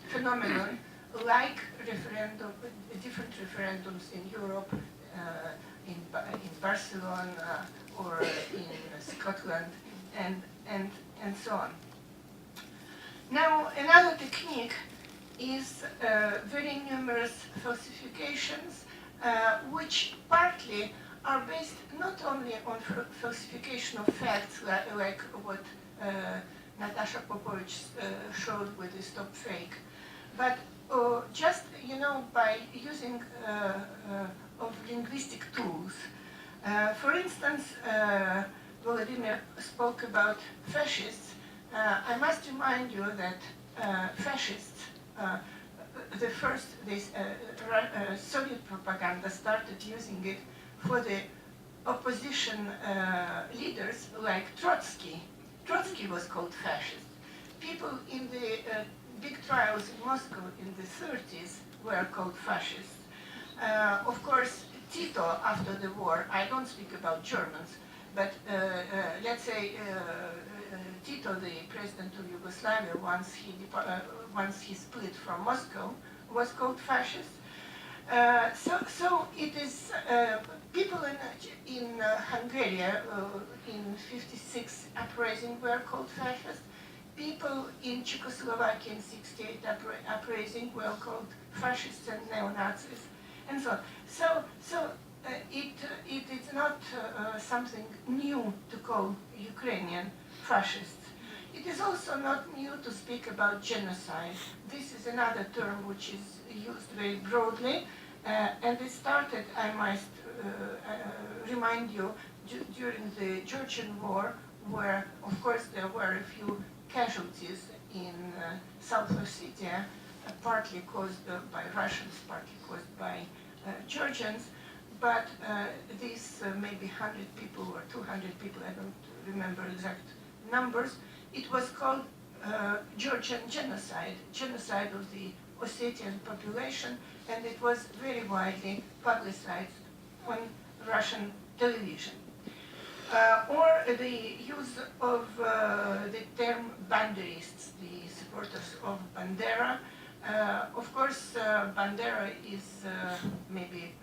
[SPEAKER 3] phenomenon like different referendums in Europe, in Barcelona or in Scotland, and so on. Now, another technique is very numerous falsifications, which partly are based not only on falsification of facts, like what Natалія Попович showed with the Stop Fake, but just, by using of linguistic tools. For instance, Volodymyr spoke about fascists. I must remind you that fascists, Soviet propaganda started using it for the opposition leaders like Trotsky. Trotsky was called fascist. People in the big trials in Moscow in the 30s were called fascists. Of course, Tito, after the war, I don't speak about Germans, but let's say Tito, the president of Yugoslavia, once he split from Moscow, was called fascist. So it is people in Hungary in '56 uprising were called fascist. People in Czechoslovakia in '68 uprising were called fascists and neo-Nazis, and so on. So it is not something new to call Ukrainian fascists. It is also not new to speak about genocide. This is another term which is used very broadly, and it started, I must remind you, during the Georgian War, where, of course, there were a few casualties in South Ossetia, partly caused by Russians, partly caused by Georgians, but these maybe 100 people or 200 people, I don't remember exact numbers. It was called Georgian genocide, genocide of the Ossetian population, and it was very widely publicized on Russian television. Or the use of the term banderists, the supporters of Bandera. Of course, Bandera is maybe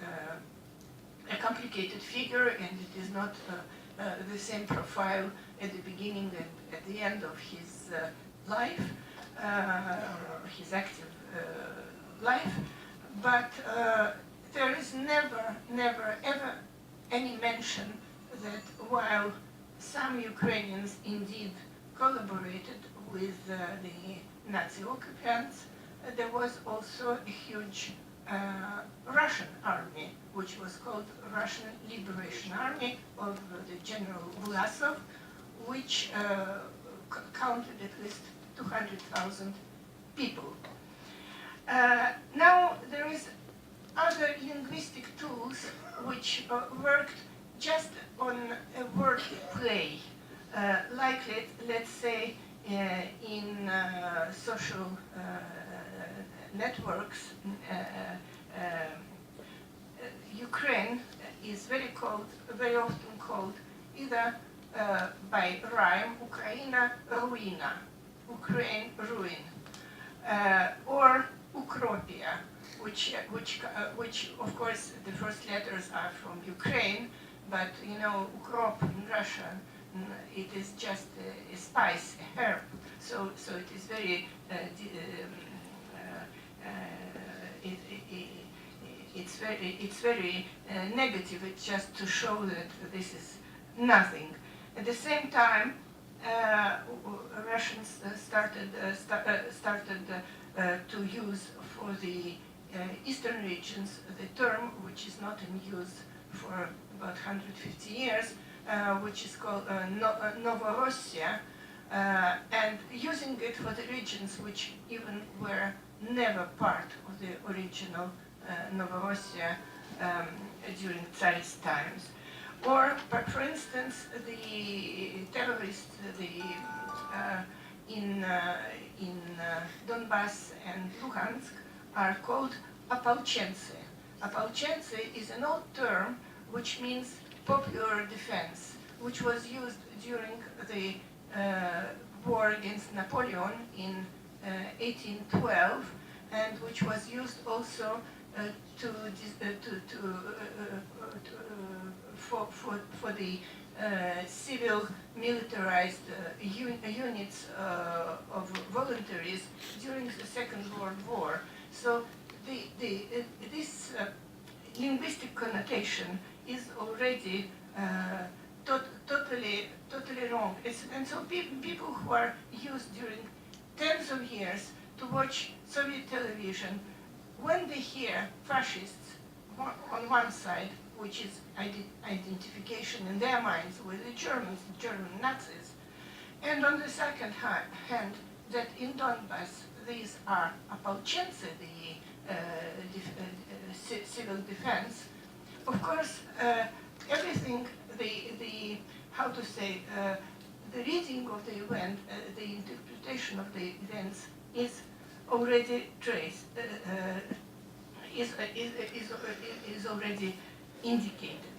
[SPEAKER 3] a complicated figure, and it is not the same profile at the beginning and at the end of his life, his active life, but there is never, ever any mention that while some Ukrainians indeed collaborated with the Nazi occupants, there was also a huge Russian army, which was called Russian Liberation Army of the General Vlasov, which counted at least 200,000 people. Now there is other linguistic tools which worked just on a word play, like let's say in social networks. Ukraine is very often called either by rhyme, Ukraina ruina, Ukraine ruin, or Ukropia, which of course the first letters are from Ukraine, but ukrop in Russian, it is just a spice, a herb. So it is very it's very negative. It's just to show that this is nothing. At the same time, Russians started to use for the eastern regions the term which is not in use for about 150 years, which is called Novorossiya, and using it for the regions which even were never part of the original Novorossiya during Tsarist times. Or, for instance, the terrorists in Donbass and Luhansk are called opolchenцы. Opolchenцы is an old term which means popular defense, which was used during the war against Napoleon in 1812, and which was used also for the civil militarized units of voluntaries during the Second World War. So this linguistic connotation is already totally wrong. And so people who are used during tens of years to watch Soviet television, when they hear fascists on one side, which is identification in their minds with the Germans, German Nazis, and on the second hand, that in Donbass these are Opolchenцы, the civil defense. Of course, everything, the reading of the event, the interpretation of the events is already traced, is already indicated.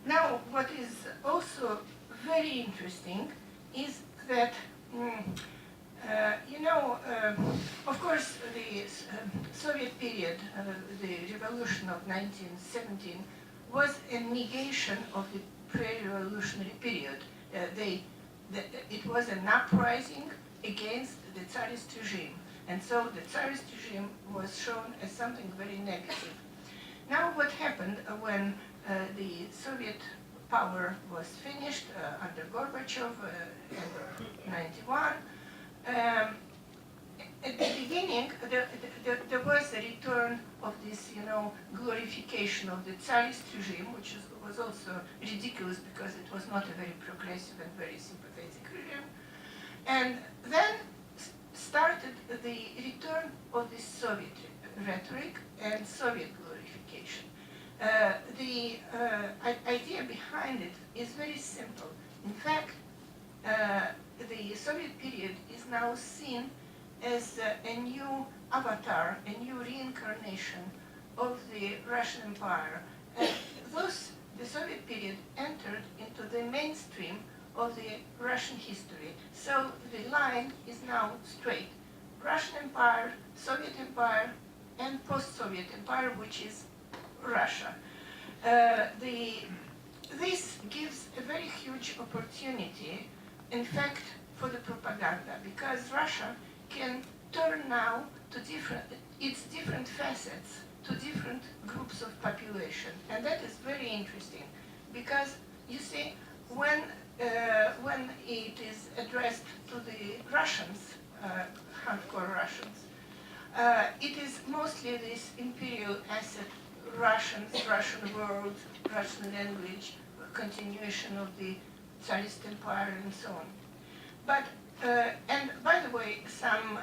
[SPEAKER 3] Now, what is also very interesting is that, of course, the Soviet period, the revolution of 1917, was a negation of the pre-revolutionary period. It was an uprising against the Tsarist regime. And so the Tsarist regime was shown as something very negative. Now what happened when the Soviet power was finished under Gorbachev in 91, at the beginning there was a return of this, glorification of the Tsarist regime, which was also ridiculous because it was not a very progressive and very sympathetic regime. And then started the return of the Soviet rhetoric and Soviet glorification. The idea behind it is very simple. In fact, the Soviet period is now seen as a new avatar, a new reincarnation of the Russian Empire. And thus, the Soviet period entered into the mainstream of the Russian history. So the line is now straight. Russian Empire, Soviet Empire, and post-Soviet Empire, which is Russia. This gives a very huge opportunity, in fact, for the propaganda, because Russia can turn now to its different facets to different groups of population. And that is very interesting, because you see, when it is addressed to the Russians, hardcore Russians, it is mostly this imperial asset, Russians, Russian world, Russian language, continuation of the Tsarist Empire and so on. But, and by the way, some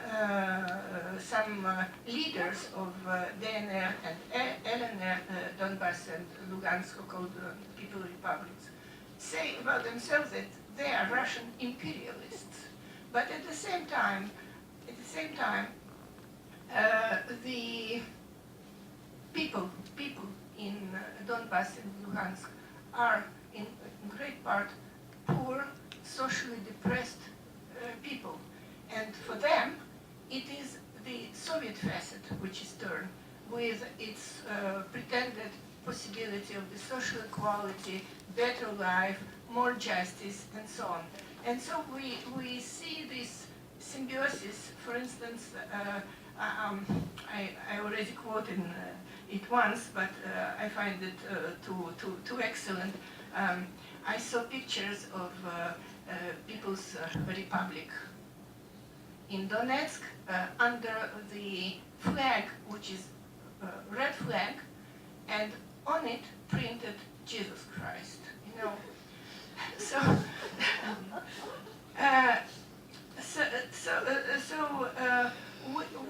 [SPEAKER 3] leaders of DNR and LNR, Donbass and Lugansk, called People Republics, say about themselves that they are Russian imperialists. But at the same time, the people in Donbass and Lugansk are in great part poor, socially depressed people. And for them, it is the Soviet facet which is turned with its pretended possibility of the social equality, better life, more justice, and so on. And so we see this symbiosis. For instance, I already quoted it once, but I find it too excellent. I saw pictures of People's Republic in Donetsk under the flag, which is a red flag, and on it printed Jesus Christ.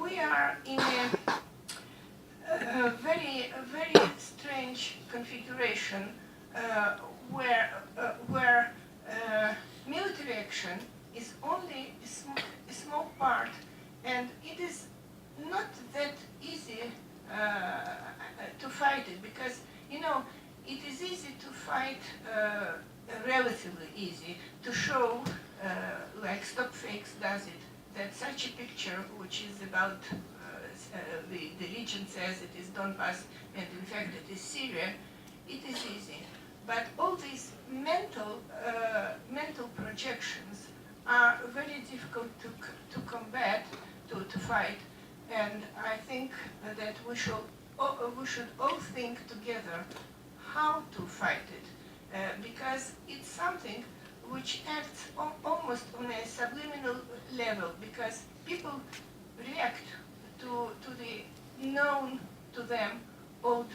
[SPEAKER 3] We are in a very strange configuration where military action is only a small part, and it is not that easy to fight it, because it is easy to fight, relatively easy to show, like Stop Fakes does it, that such a picture, which is about the region says it is Donbass, and in fact it is Syria, it is easy. But all these mental projections are very difficult to combat, to fight, and I think that we should all think together how to fight it, because it's something which acts almost on a subliminal level, because people react to the known to them old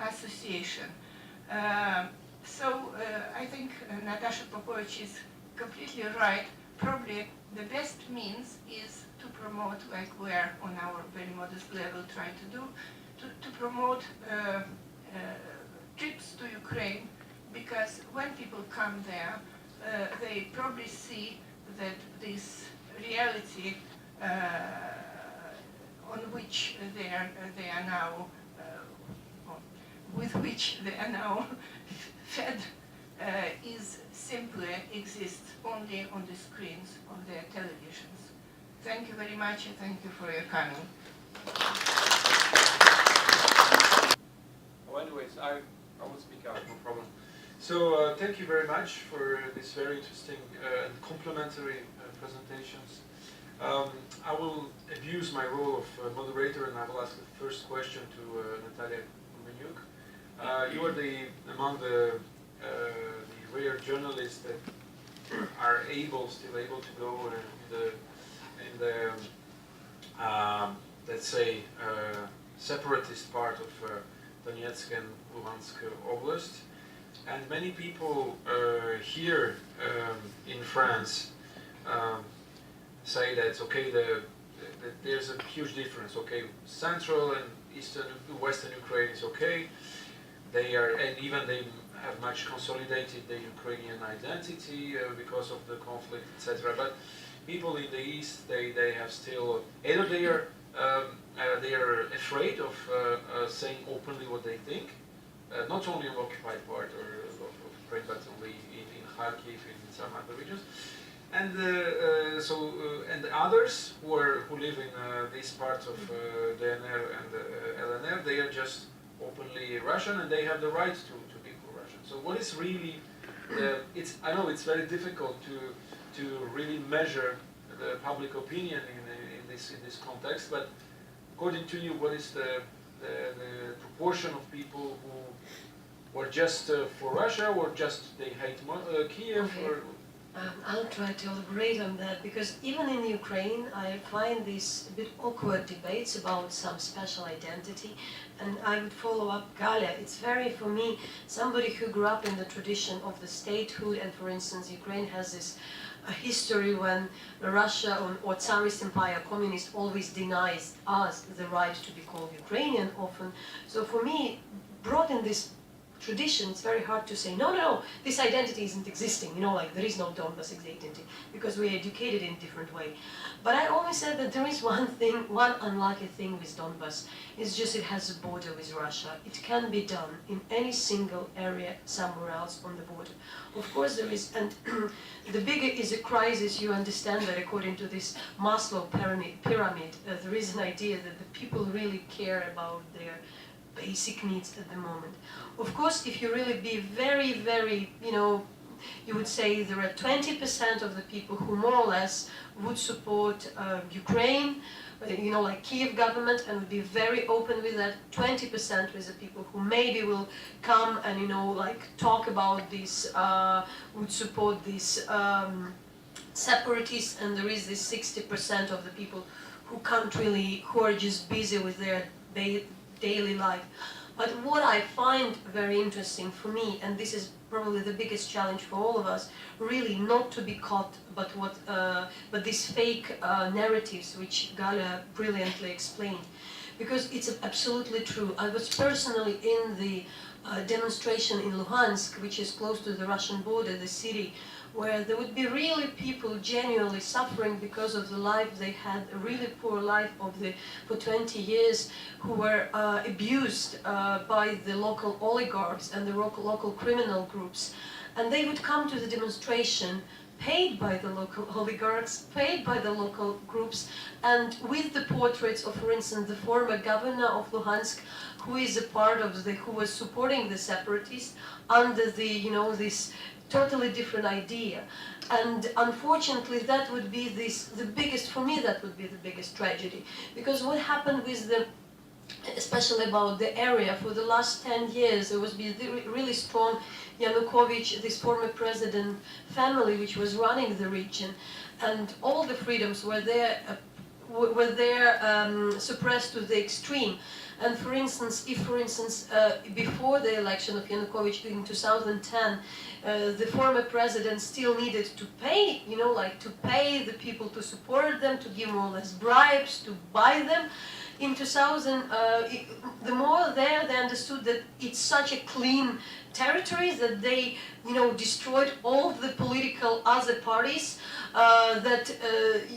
[SPEAKER 3] association. So I think Natasha Popovich is completely right. Probably the best means is to promote, like we are on our very modest level trying to do, to promote trips to Ukraine, because when people come there, they probably see that this reality on which they are now, with which they are now fed, is simply exists only on the screens of their televisions. Thank you very much, and thank you for your coming.
[SPEAKER 4] Well, anyways, I will speak out, no problem. So thank you very much for this very interesting and complementary presentations. I will abuse my role of moderator, and I will ask the first question to Natalija Ghumenюk. You are among the rare journalists that are still able to go in the let's say separatist part of Donetsk and Luhansk Oblast, and many people here in France say that okay, that there's a huge difference. Okay, central and eastern, western Ukraine is okay. They are, and even they have much consolidated the Ukrainian identity because of the conflict, etc. But people in the east, they have still either they are afraid of saying openly what they think, not only on the occupied part of Ukraine, but only in Kharkiv, in some other regions. And and others who live in these parts of DNR and LNR, they are just openly Russian, and they have the right to be pro-Russian. So what is really I know it's very difficult to really measure the public opinion in this context, but according to you, what is the proportion of people who are just for Russia, or just they hate Kiev?
[SPEAKER 1] Okay.
[SPEAKER 4] Or
[SPEAKER 1] I'll try to elaborate on that, because even in Ukraine I find these a bit awkward debates about some special identity, and I would follow up Galia. It's very, for me, somebody who grew up in the tradition of the statehood, and for instance Ukraine has this history when Russia or Tsarist Empire, communist, always denies us the right to be called Ukrainian often. So for me, brought in this tradition, it's very hard to say, no, this identity isn't existing, like there is no Donbass identity, because we are educated in a different way. But I always said that there is one unlucky thing with Donbass, it's just it has a border with Russia. It can be done in any single area somewhere else on the border. Of course there is, and the bigger is a crisis, you understand that according to this Maslow pyramid, there is an idea that the people really care about their basic needs at the moment. Of course, if you really be very, very, you would say there are 20% of the people who more or less would support Ukraine, like Kiev government, and would be very open with that. 20% with the people who maybe will come and, talk about this, would support this separatists, and there is this 60% of the people who can't really, who are just busy with their daily life. But what I find very interesting for me, and this is probably the biggest challenge for all of us, really not to be caught, but these fake narratives which Galia brilliantly explained, because it's absolutely true. I was personally in the demonstration in Luhansk, which is close to the Russian border, the city, where there would be really people genuinely suffering because of the life they had, a really poor life for 20 years, who were abused by the local oligarchs and the local criminal groups. And they would come to the demonstration paid by the local oligarchs, paid by the local groups, and with the portraits of, for instance, the former governor of Luhansk, who is a part of who was supporting the separatists under the, this totally different idea. And unfortunately, that would be for me, that would be the biggest tragedy. Because what happened with especially about the area, for the last 10 years, there was really strong Yanukovych, this former president family, which was running the region, and all the freedoms were there suppressed to the extreme. And for instance, before the election of Yanukovych in 2010, the former president still needed to pay, to pay the people to support them, to give more or less bribes, to buy them. In 2000, the more they understood that it's such a clean territory that they, destroyed all the political other parties, that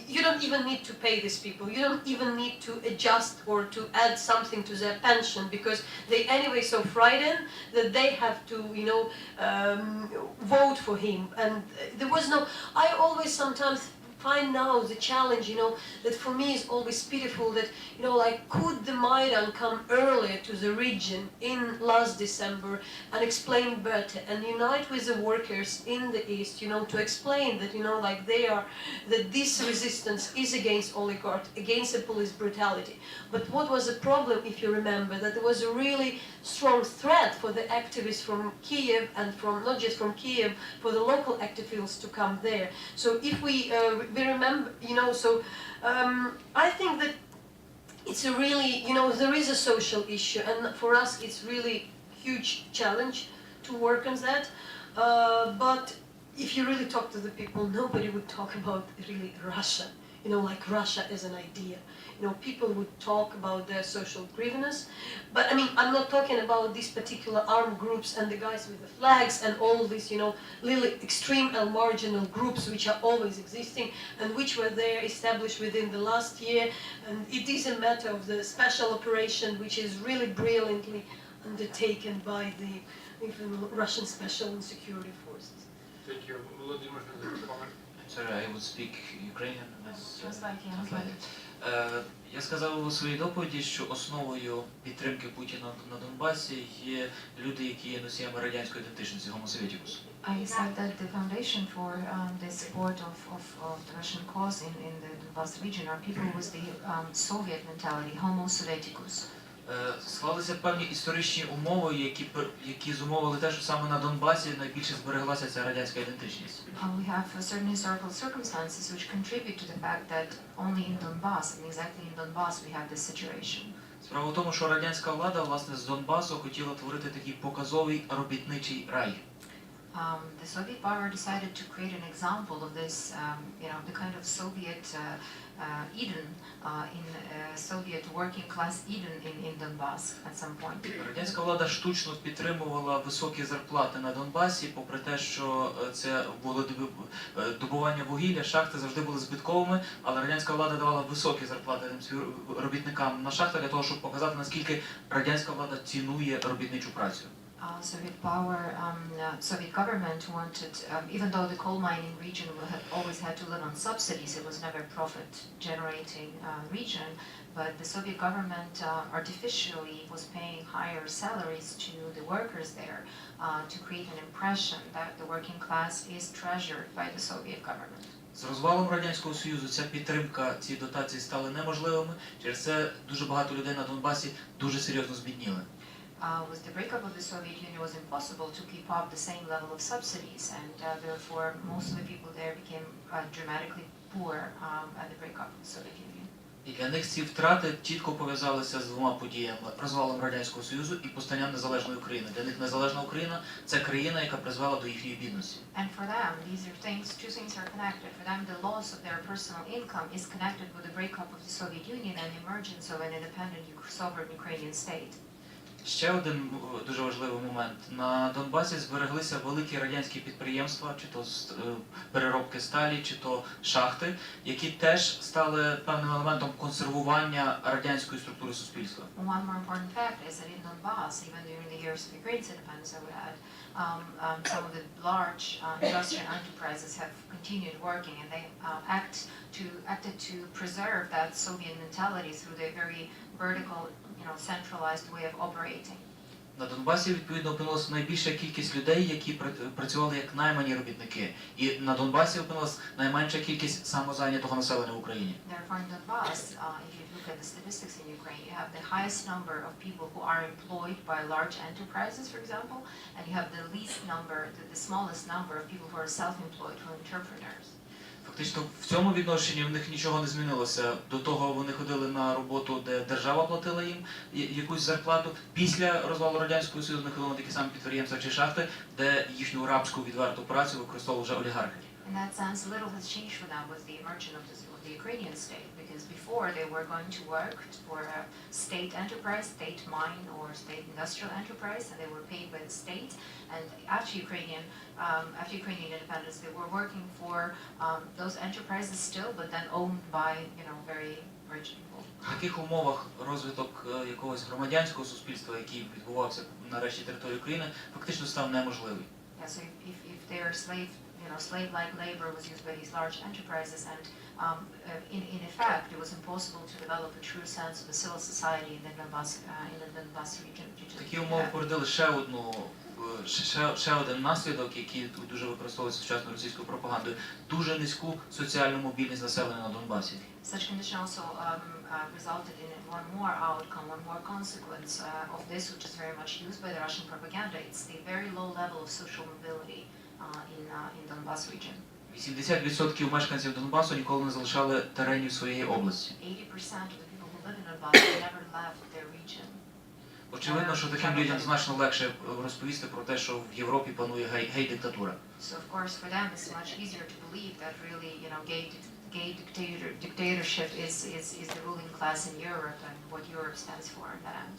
[SPEAKER 1] you don't even need to pay these people. You don't even need to adjust or to add something to their pension, because they anyway so frightened that they have to, vote for him. And there was no. I always sometimes find now the challenge, that for me is always pitiful, that, could the Maidan come earlier to the region in last December and explain better and unite with the workers in the East, to explain that, that this resistance is against oligarchs, against the police brutality. But what was the problem, if you remember, that there was a really strong threat for the activists from Kiev and not just from Kiev, for the local activists to come there. So if we remember, I think that it's a really, there is a social issue, and for us it's really huge challenge to work on that. But if you really talk to the people, nobody would talk about really Russia, like Russia as an idea. People would talk about their social grievances, but I'm not talking about these particular armed groups and the guys with the flags and all these, really extreme and marginal groups which are always existing and which were there established within the last year. And it is a matter of the special operation which is really brilliantly undertaken by the Russian special and security forces.
[SPEAKER 4] Thank you. Volodymyr, comment?
[SPEAKER 5] Sorry, I would speak Ukrainian.
[SPEAKER 2] Translate.
[SPEAKER 5] Я сказав у своїй доповіді, що основою підтримки Путіна на Донбасі є люди, які є носіями радянської ідентичності, Homo soviticus.
[SPEAKER 2] I said that the foundation for the support of the Russian cause in the Donbass region are people with the Soviet mentality, Homo soviticus.
[SPEAKER 5] Склалися певні історичні умови, які зумовили те, що саме на Донбасі найбільше збереглася ця радянська ідентичність.
[SPEAKER 2] We have certain historical circumstances which contribute to the fact that only in Donbass, and exactly in Donbass, we have this situation.
[SPEAKER 5] Справа в тому, що радянська влада, власне, з Донбасу хотіла творити такий показовий робітничий рай.
[SPEAKER 2] The Soviet power decided to create an example of this, the kind of Soviet Eden, Soviet working class Eden in Donbass at some point.
[SPEAKER 5] Радянська влада штучно підтримувала високі зарплати на Донбасі, попри те, що це було добування вугілля, шахти завжди були збитковими, але радянська влада давала високі зарплати робітникам на шахтах для того, щоб показати, наскільки радянська влада цінує робітничу працю.
[SPEAKER 2] Soviet government wanted, even though the coal mining region always had to live on subsidies, it was never a profit-generating region, but the Soviet government artificially was paying higher salaries to the workers there to create an impression that the working class is treasured by the Soviet government.
[SPEAKER 5] З розвалом Радянського Союзу ця підтримка, ці дотації стали неможливими, через це дуже багато людей на Донбасі дуже серйозно збідніли.
[SPEAKER 2] With the breakup of the Soviet Union, it was impossible to keep up the same level of subsidies, and therefore most of the people there became dramatically poor at the breakup of the Soviet Union.
[SPEAKER 5] І для них ці втрати чітко пов'язалися з двома подіями: розвалом Радянського Союзу і постанням незалежної України. Для них незалежна Україна – це країна, яка призвела до їхньої бідності.
[SPEAKER 2] And for them, two things are connected. For them, the loss of their personal income is connected with the breakup of the Soviet Union and the emergence of an independent sovereign Ukrainian state.
[SPEAKER 5] Ще один дуже важливий момент. На Донбасі збереглися великі радянські підприємства, чи то переробки сталі, чи то шахти, які теж стали певним елементом консервування радянської структури суспільства.
[SPEAKER 2] One more important fact is that in Donbass, even during the years of Ukraine's independence, I would add, some of the large industrial enterprises have continued working, and they acted to preserve that Soviet mentality through their very vertical, centralized way of operating.
[SPEAKER 5] На Донбасі, відповідно, опинилася найбільша кількість людей, які працювали як наймані робітники. І на Донбасі опинилася найменша кількість самозайнятого населення в Україні.
[SPEAKER 2] Therefore, in Donbass, if you look at the statistics in Ukraine, you have the highest number of people who are employed by large enterprises, for example, and you have the least number, the smallest number of people who are self-employed, who are entrepreneurs.
[SPEAKER 5] Фактично, в цьому відношенні в них нічого не змінилося. До того вони ходили на роботу, де держава платила їм якусь зарплату. Після розвалу Радянського Союзу вони ходили на такі самі підприємства чи шахти, де їхню рабську відверту працю використовували вже олігархи.
[SPEAKER 2] In that sense, little has changed for them with the emergence of the Ukrainian state, because before they were going to work for a state enterprise, state mine or state industrial enterprise, and they were paid by the state. And after Ukrainian independence, they were working for those enterprises still, but then owned by very rich people.
[SPEAKER 5] В таких умовах розвиток якогось громадянського суспільства, який відбувався на решті території України, фактично став неможливий.
[SPEAKER 2] Yeah, so if their slave-like labor was used by these large enterprises, and in effect, it was impossible to develop a true sense of a civil society in the Donbass region.
[SPEAKER 5] Такі умови породили ще один наслідок, який тут дуже використовується сучасною російською пропагандою, дуже низьку соціальну мобільність населення на Донбасі.
[SPEAKER 2] Such condition also resulted in one more outcome, one more consequence of this, which is very much used by the Russian propaganda. It's the very low level of social mobility in Donbass region.
[SPEAKER 5] 80% мешканців Донбасу ніколи не залишали теренів своєї області.
[SPEAKER 2] 80% of the people who live in Donbass never left their region.
[SPEAKER 5] Очевидно, що таким людям значно легше розповісти про те, що в Європі панує гей-диктатура.
[SPEAKER 2] So of course for them it's much easier to believe that really, gay dictatorship is the ruling class in Europe and what Europe stands for in that end.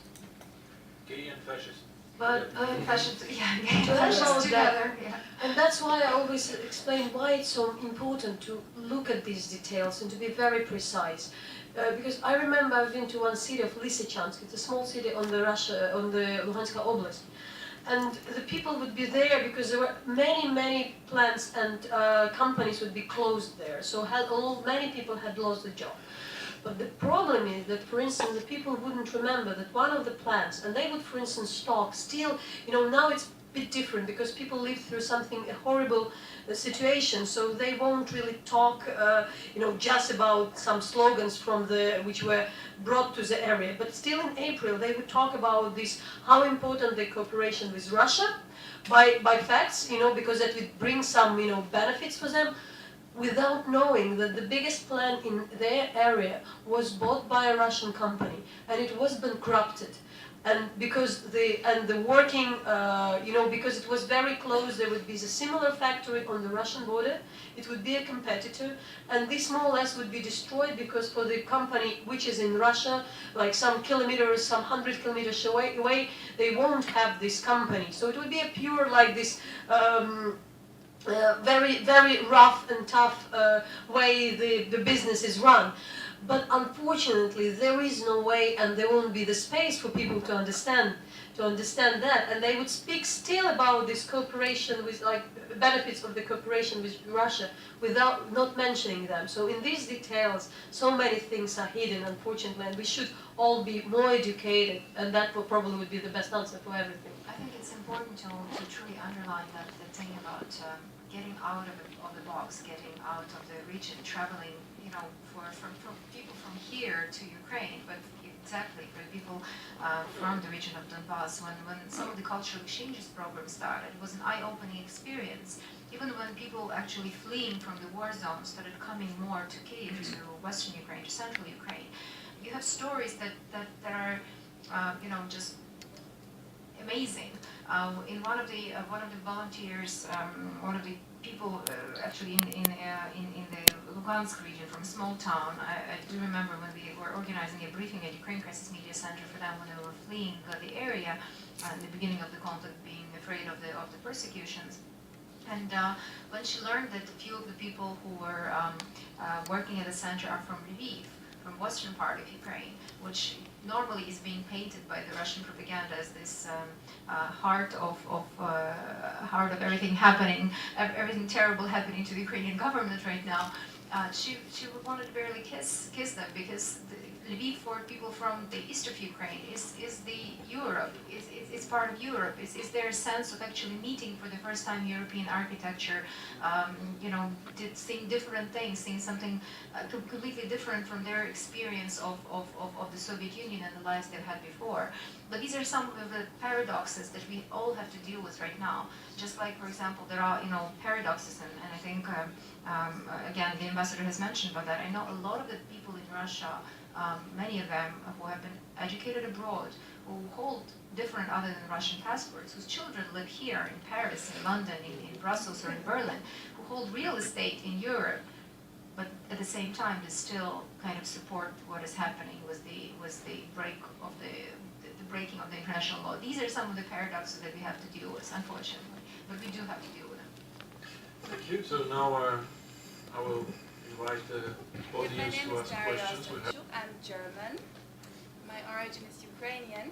[SPEAKER 4] Gay and fascist.
[SPEAKER 1] But
[SPEAKER 2] Fascists,
[SPEAKER 1] to
[SPEAKER 2] fascists
[SPEAKER 1] hold
[SPEAKER 2] together,
[SPEAKER 1] that,
[SPEAKER 2] yeah.
[SPEAKER 1] and that's why I always explain why it's so important to look at these details and to be very precise. Because I remember I've been to one city of Lysychansk. It's a small city on the Luhanska Oblast, and the people would be there because there were many plants and companies would be closed there. So many people had lost the job. But the problem is that, for instance, the people wouldn't remember that one of the plants, and they would, for instance, talk still, now it's a bit different because people live through a horrible situation, so they won't really talk, just about some slogans which were brought to the area. But still in April, they would talk about how important the cooperation with Russia, by facts, because that would bring some, benefits for them, without knowing that the biggest plant in their area was bought by a Russian company, and it was bankrupted. And because the working, because it was very close, there would be a similar factory on the Russian border. It would be a competitor, and this more or less would be destroyed because for the company which is in Russia, like some 100 kilometers away, they won't have this company. So it would be a pure like this. Very rough and tough way the business is run. But unfortunately, there is no way, and there won't be the space for people to understand that. And they would speak still about this cooperation with, benefits of the cooperation with Russia, without not mentioning them. So in these details, so many things are hidden, unfortunately, and we should all be more educated, and that probably would be the best answer for everything.
[SPEAKER 2] I think it's important to truly underline that the thing about getting out of the box, getting out of the region, traveling, from people from here to Ukraine, but exactly for people from the region of Donbass. When some of the cultural exchanges program started, it was an eye-opening experience. Even when people actually fleeing from the war zone started coming more to Kyiv, to Western Ukraine, to Central Ukraine, you have stories that are, just amazing. In one of the volunteers, one of the people actually in the Luhansk region from a small town, I do remember when we were organizing a briefing at Ukraine Crisis Media Center for them when they were fleeing the area in the beginning of the conflict, being afraid of the persecutions. And when she learned that a few of the people who were working at the center are from Lviv, western part of Ukraine, which normally is being painted by the Russian propaganda as this heart of everything happening, everything terrible happening to the Ukrainian government right now. She wanted to barely kiss them, because Lviv, for people from the east of Ukraine, is the Europe. It's part of Europe. It's their sense of actually meeting for the first time European architecture. Seeing different things, seeing something completely different from their experience of the Soviet Union and the lives they've had before. But these are some of the paradoxes that we all have to deal with right now. Just like, for example, there are paradoxes, and I think again the ambassador has mentioned about that. I know a lot of the people in Russia, many of them who have been educated abroad, who hold different other than Russian passports, whose children live here in Paris, in London, in Brussels, or in Berlin, who hold real estate in Europe, but at the same time they still kind of support what is happening with the breaking of the international law. These are some of the paradoxes that we have to deal with, unfortunately, but we do have to deal with them.
[SPEAKER 4] Thank you. So now I will invite the audience to ask questions.
[SPEAKER 6] I'm German. My origin is Ukrainian.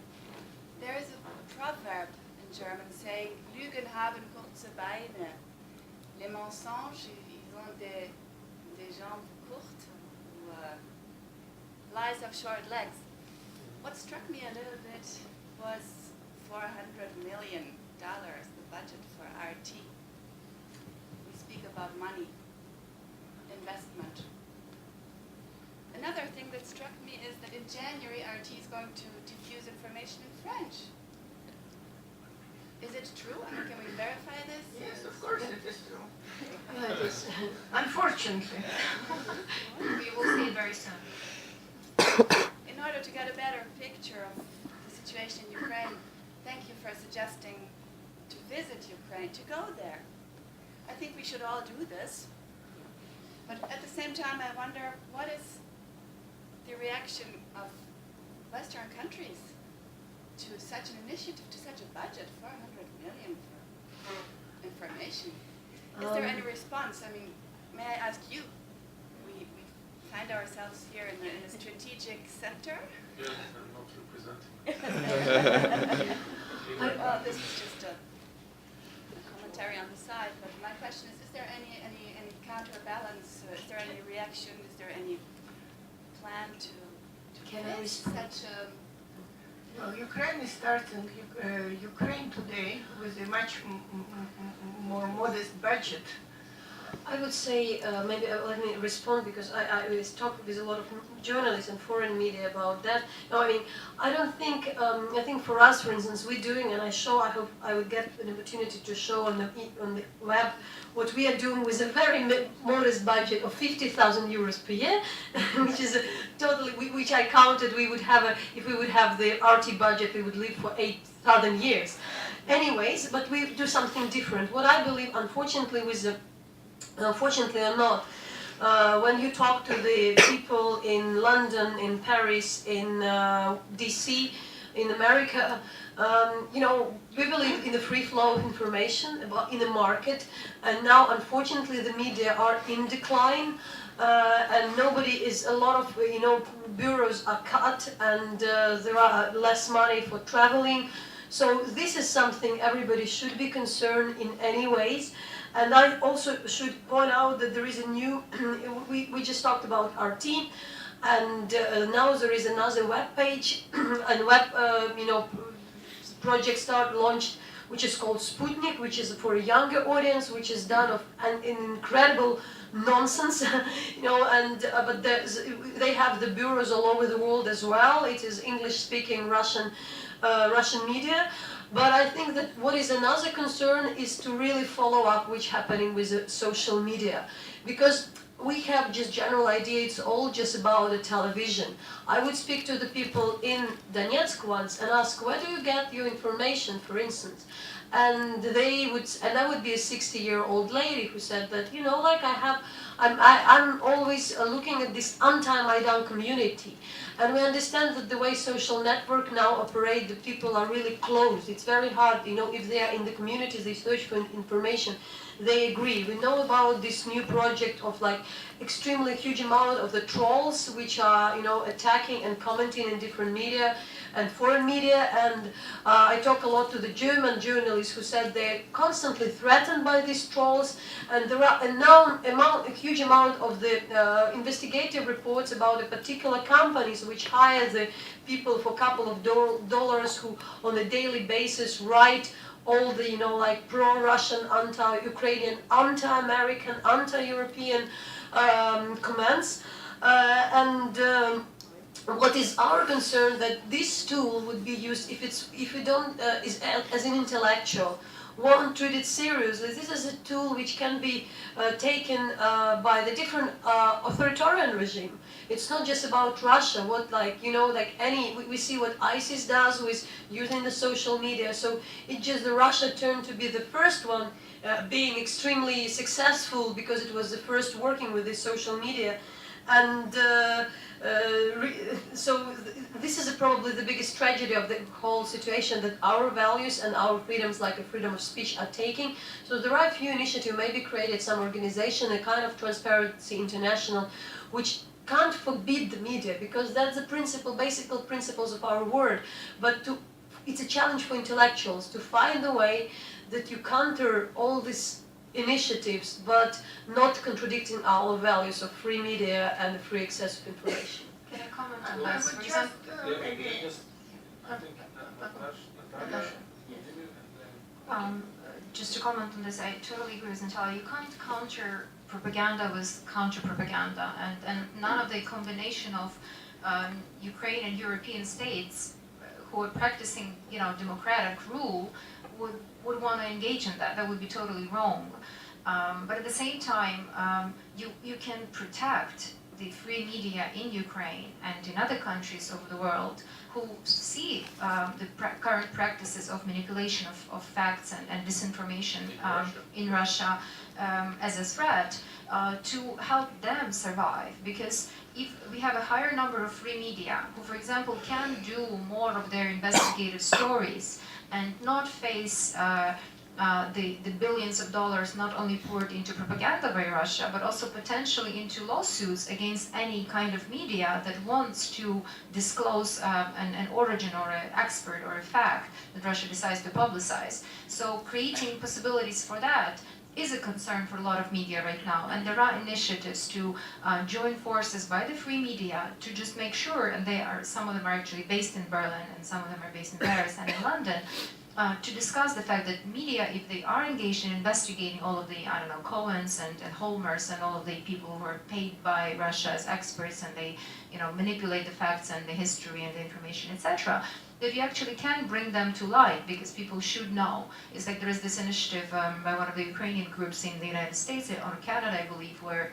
[SPEAKER 6] There is a proverb in German saying, Lügen haben kurze Beine. Les mensonges, ils ont des jambes courtes. Lies have short legs. What struck me a little bit was $400 million, the budget for RT. We speak about money, investment. Another thing that struck me is that in January, RT is going to diffuse information in French. Is it true? I mean, can we verify this?
[SPEAKER 3] Yes, of course it is true.
[SPEAKER 1] Yeah, it is.
[SPEAKER 3] Unfortunately.
[SPEAKER 2] We will see it very soon.
[SPEAKER 6] In order to get a better picture of the situation in Ukraine, thank you for suggesting to visit Ukraine, to go there. I think we should all do this. But at the same time, I wonder, what is the reaction of Western countries to such an initiative, to such a budget, $400 million for information? Is there any response? I mean, may I ask you? We find ourselves here in a strategic center.
[SPEAKER 4] Yes, I'm not representing.
[SPEAKER 6] Well, this is just a commentary on the side, but my question is there any counterbalance? Is there any reaction? Is there any plan to
[SPEAKER 1] Can I
[SPEAKER 6] face
[SPEAKER 1] respond?
[SPEAKER 6] such a...
[SPEAKER 3] Well, Ukraine is starting Ukraine today with a much more modest budget.
[SPEAKER 1] I would say, maybe let me respond, because I talked with a lot of journalists and foreign media about that. No, I mean, I don't think, I think for us, for instance, we're doing, and I hope I would get an opportunity to show on the web what we are doing with a very modest budget of 50,000 euros per year, which is totally, which I counted we would have, if we would have the RT budget, we would live for 8,000 years. Anyways, but we do something different. What I believe, unfortunately, unfortunately or not, when you talk to the people in London, in Paris, in DC, in America, we believe in the free flow of information in the market, and now unfortunately the media are in decline, and a lot of bureaus are cut, and there are less money for traveling. So this is something everybody should be concerned in any ways. And I also should point out that there is a new, we just talked about RT, and now there is another web page and project launched, which is called Sputnik, which is for a younger audience, which is done of an incredible nonsense, but they have the bureaus all over the world as well. It is English-speaking Russian media. But I think that what is another concern is to really follow up what's happening with the social media. Because we have just general idea, it's all just about the television. I would speak to the people in Donetsk once and ask, where do you get your information, for instance? and I would be a 60-year-old lady who said that, you know, like I'm always looking at this anti-Maidan community, and we understand that the way social network now operate, the people are really close. It's very hard, you know, if they are in the communities, they search for information, they agree. We know about this new project of like extremely huge amount of the trolls which are, you know, attacking and commenting in different media and foreign media, and I talk a lot to the German journalists who said they're constantly threatened by these trolls, and there are a huge amount of the investigative reports about the particular companies which hire the people for a couple of dollars who on a daily basis write all the, you know, like pro-Russian, anti-Ukrainian, anti-American, anti-European comments, what is our concern that this tool would be used if we don't as an intellectual won't treat it seriously. This is a tool which can be taken by the different authoritarian regime. It's not just about Russia. What, like, you know, like we see what ISIS does with using the social media. So it just the Russia turned to be the first one being extremely successful because it was the first working with the social media, and. So this is probably the biggest tragedy of the whole situation, that our values and our freedoms, like the freedom of speech, are taking. So there are a few initiatives, maybe created some organization, a kind of Transparency International, which can't forbid the media, because that's the basic principles of our world. But it's a challenge for intellectuals to find a way that you counter all these initiatives, but not contradicting our values of free media and free access to information.
[SPEAKER 2] Can I comment on
[SPEAKER 3] I
[SPEAKER 2] this?
[SPEAKER 3] would
[SPEAKER 2] For
[SPEAKER 3] just
[SPEAKER 2] example,
[SPEAKER 3] maybe
[SPEAKER 2] just to comment on this, I totally agree with Natalia. You can't counter propaganda with counter-propaganda, and none of the combination of Ukraine and European states who are practicing, you know, democratic rule would want to engage in that. That would be totally wrong. But at the same time, you can protect the free media in Ukraine and in other countries of the world who see the current practices of manipulation of facts and disinformation in Russia as a threat to help them survive. Because if we have a higher number of free media who, for example, can do more of their investigative stories and not face the billions of dollars not only poured into propaganda by Russia, but also potentially into lawsuits against any kind of media that wants to disclose an origin or an expert or a fact that Russia decides to publicize. So creating possibilities for that is a concern for a lot of media right now, and there are initiatives to join forces by the free media to just make sure, and some of them are actually based in Berlin and some of them are based in Paris and in London, to discuss the fact that media, if they are engaged in investigating all of the, I don't know, Cohens and Holmers and all of the people who are paid by Russia as experts, and they, you know, manipulate the facts and the history and the information, etc., that you actually can bring them to light, because people should know. It's like there is this initiative by one of the Ukrainian groups in the United States, or Canada, I believe, where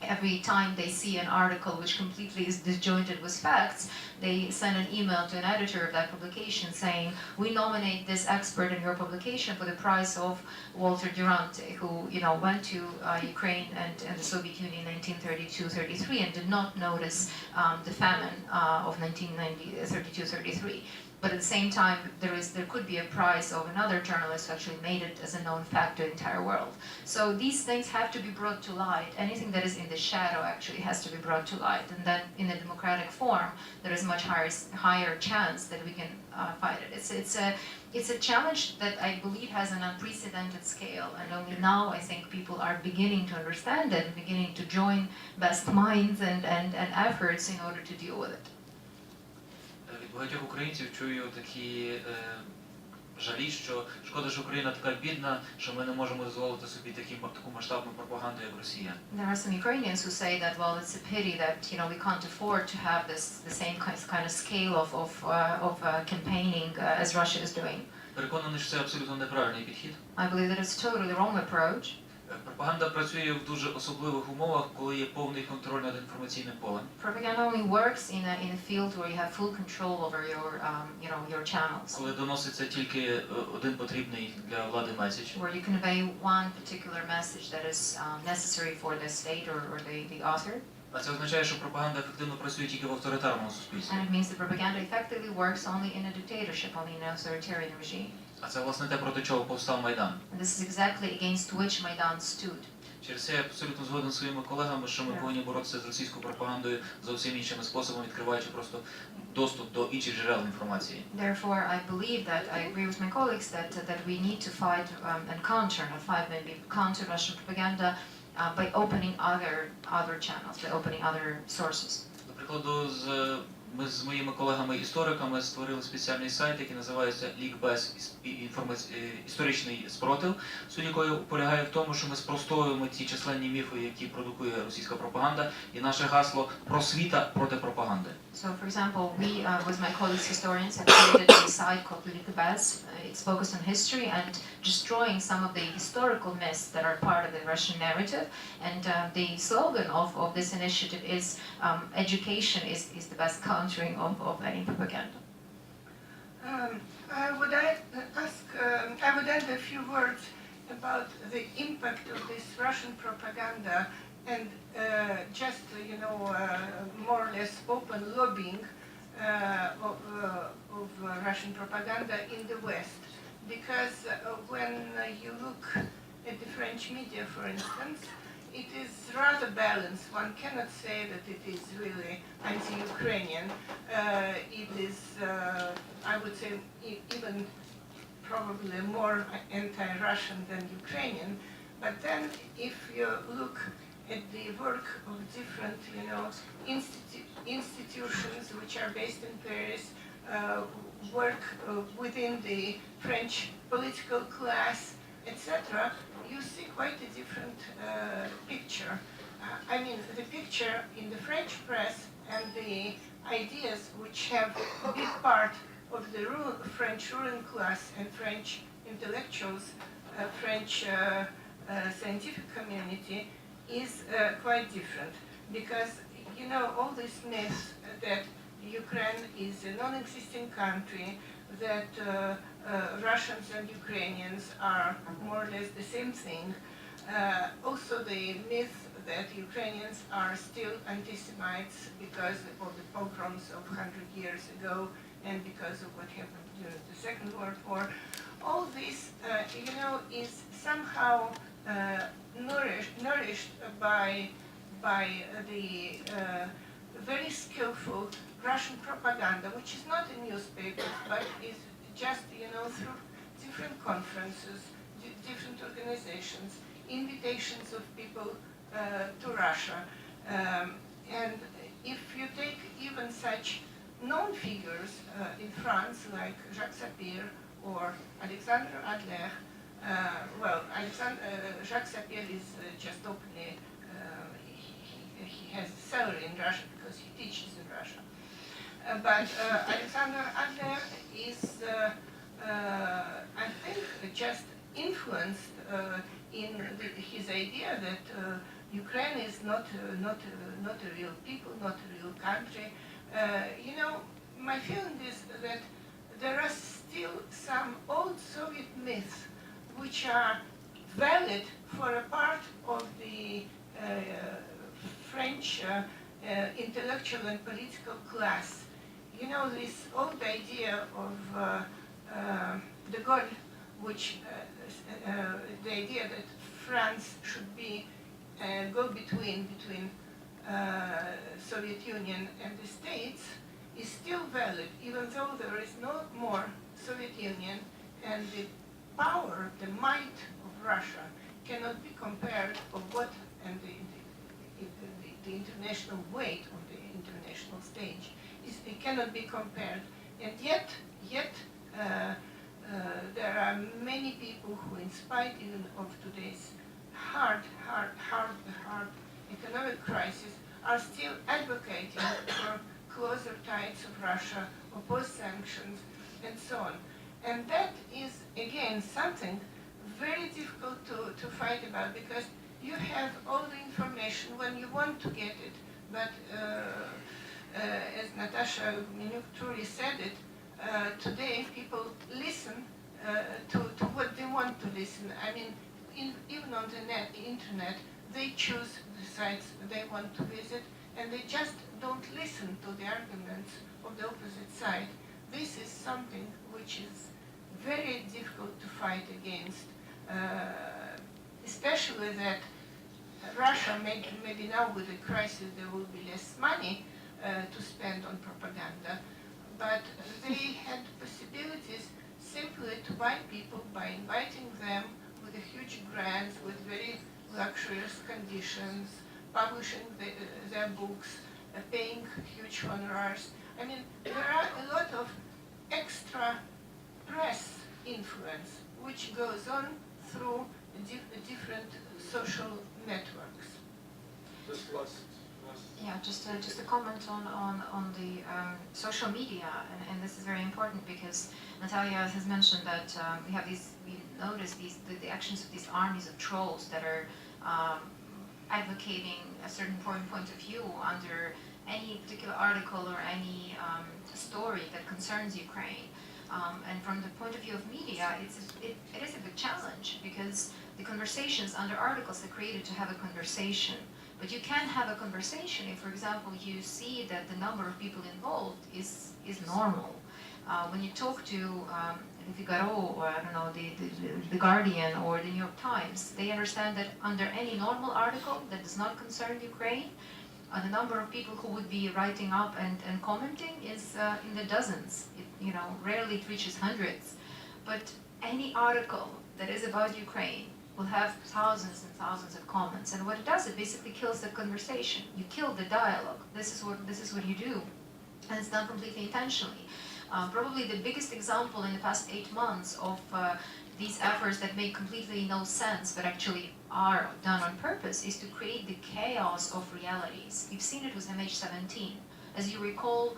[SPEAKER 2] every time they see an article which completely is disjointed with facts, they send an email to an editor of that publication saying, we nominate this expert in your publication for the price of Walter Durante, who, you know, went to Ukraine and the Soviet Union in 1932-33 and did not notice the famine of 1932-33. But at the same time, there could be a prize of another journalist who actually made it as a known fact to the entire world. So these things have to be brought to light. Anything that is in the shadow actually has to be brought to light. And then in a democratic form, there is a much higher chance that we can fight it. It's a challenge that I believe has an unprecedented scale, and only now I think people are beginning to understand it, beginning to join best minds and efforts in order to deal with it.
[SPEAKER 5] Від багатьох українців чую такі жалі, що шкода, що Україна така бідна, що ми не можемо дозволити собі таку масштабну пропаганду, як Росія.
[SPEAKER 2] There are some Ukrainians who say that, well, it's a pity that, you know, we can't afford to have the same kind of scale of campaigning as Russia is doing.
[SPEAKER 5] Переконаний, що це абсолютно неправильний підхід.
[SPEAKER 2] I believe that it's a totally wrong approach.
[SPEAKER 5] Пропаганда працює в дуже особливих умовах, коли є повний контроль над інформаційним полем.
[SPEAKER 2] Propaganda only works in a field where you have full control over your channels.
[SPEAKER 5] Коли доноситься тільки один потрібний для влади меседж.
[SPEAKER 2] Where you convey one particular message that is necessary for the state or the author.
[SPEAKER 5] А це означає, що пропаганда ефективно працює тільки в авторитарному суспільстві.
[SPEAKER 2] And it means that propaganda effectively works only in a dictatorship, only in an authoritarian regime.
[SPEAKER 5] А це, власне, те, проти чого повстав Майдан.
[SPEAKER 2] And this is exactly against which Maidan stood.
[SPEAKER 5] Через це я абсолютно згоден зі своїми колегами, що ми повинні боротися з російською пропагандою зовсім іншими способами, відкриваючи просто доступ до інших джерел інформації.
[SPEAKER 2] Therefore, I believe that I agree with my colleagues that we need to fight and counter Russian propaganda by opening other channels, by opening other sources.
[SPEAKER 5] До прикладу, ми з моїми колегами-істориками створили спеціальний сайт, який називається Лікбез історичний спротив, суть якої полягає в тому, що ми спростовуємо ті численні міфи, які продукує російська пропаганда, і наше гасло «Просвіта проти пропаганди».
[SPEAKER 2] So, for example, we, with my colleagues historians, have created a site called Lykbez. It's focused on history and destroying some of the historical myths that are part of the Russian narrative. And the slogan of this initiative is education is the best countering of any propaganda.
[SPEAKER 3] I would add a few words about the impact of this Russian propaganda and just, more or less open lobbying of Russian propaganda in the West. Because when you look at the French media, for instance, it is rather balanced. One cannot say that it is really anti-Ukrainian. It is, I would say, even probably more anti-Russian than Ukrainian. But then if you look at the work of different, institutions which are based in Paris, work within the French political class, etc., you see quite a different picture. I mean, the picture in the French press and the ideas which have a big part of the French ruling class and French intellectuals, French scientific community is quite different. Because, all these myths that Ukraine is a non-existing country, that Russians and Ukrainians are more or less the same thing. Also the myth that Ukrainians are still anti-Semites because of the pogroms of 100 years ago and because of what happened during the Second World War. All this, is somehow nourished by the very skillful Russian propaganda, which is not in newspapers, but is just, through different conferences, different organizations, invitations of people to Russia. And if you take even such known figures in France, like Jacques Sapir or Alexandre Adler, Jacques Sapir is just openly, he has a salary in Russia because he teaches in Russia. But Alexander Adler is, I think, just influenced in his idea that Ukraine is not a real people, not a real country. My feeling is that there are still some old Soviet myths which are valid for a part of the French intellectual and political class. This old idea of de Gaulle, which the idea that France should be go-between between Soviet Union and the States is still valid, even though there is no more Soviet Union, and the power, the might of Russia cannot be compared of what, and the international weight of the international stage it cannot be compared. And yet there are many people who, in spite even of today's hard economic crisis, are still advocating for closer ties of Russia, oppose sanctions, and so on. And that is, again, something very difficult to fight about, because you have all the information when you want to get it, but as Natasha Ghumenюk truly said it, today people listen to what they want to listen. I mean, even on the internet, they choose the sites they want to visit, and they just don't listen to the arguments of the opposite side. This is something which is very difficult to fight against, especially that Russia, maybe now with the crisis there will be less money to spend on propaganda, but they had possibilities simply to buy people by inviting them with a huge grants, with very luxurious conditions, publishing their books, paying huge honorars. I mean, there are a lot of extra press influence which goes on through different social networks.
[SPEAKER 2] Yeah, just a comment on the social media, and this is very important because Natalia has mentioned that we notice the actions of these armies of trolls that are advocating a certain point of view under any particular article or any story that concerns Ukraine. And from the point of view of media, it is a big challenge because the conversations under articles are created to have a conversation. But you can't have a conversation if, for example, you see that the number of people involved is normal. When you talk to Le Figaro or, I don't know, the Guardian or the New York Times, they understand that under any normal article that does not concern Ukraine, the number of people who would be writing up and commenting is in the dozens. Rarely it reaches hundreds. But any article that is about Ukraine will have thousands and thousands of comments. And what it does, it basically kills the conversation. You kill the dialogue. This is what you do. And it's done completely intentionally. Probably the biggest example in the past 8 months of these efforts that make completely no sense but actually are done on purpose is to create the chaos of realities. We've seen it with MH17. As you recall,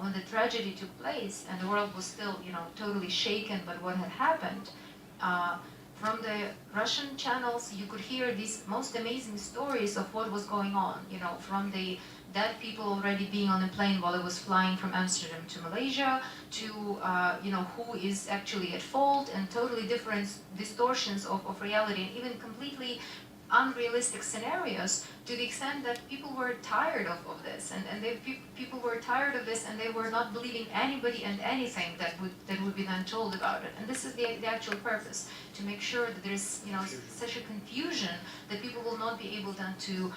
[SPEAKER 2] when the tragedy took place and the world was still, totally shaken by what had happened, from the Russian channels, you could hear these most amazing stories of what was going on, from the dead people already being on the plane while it was flying from Amsterdam to Malaysia, to, who is actually at fault, and totally different distortions of reality, and even completely unrealistic scenarios, to the extent that people were tired of this, and people were tired of this, and they were not believing anybody and anything that would be then told about it. And this is the actual purpose, to make sure that there's such a confusion that people will not be able then to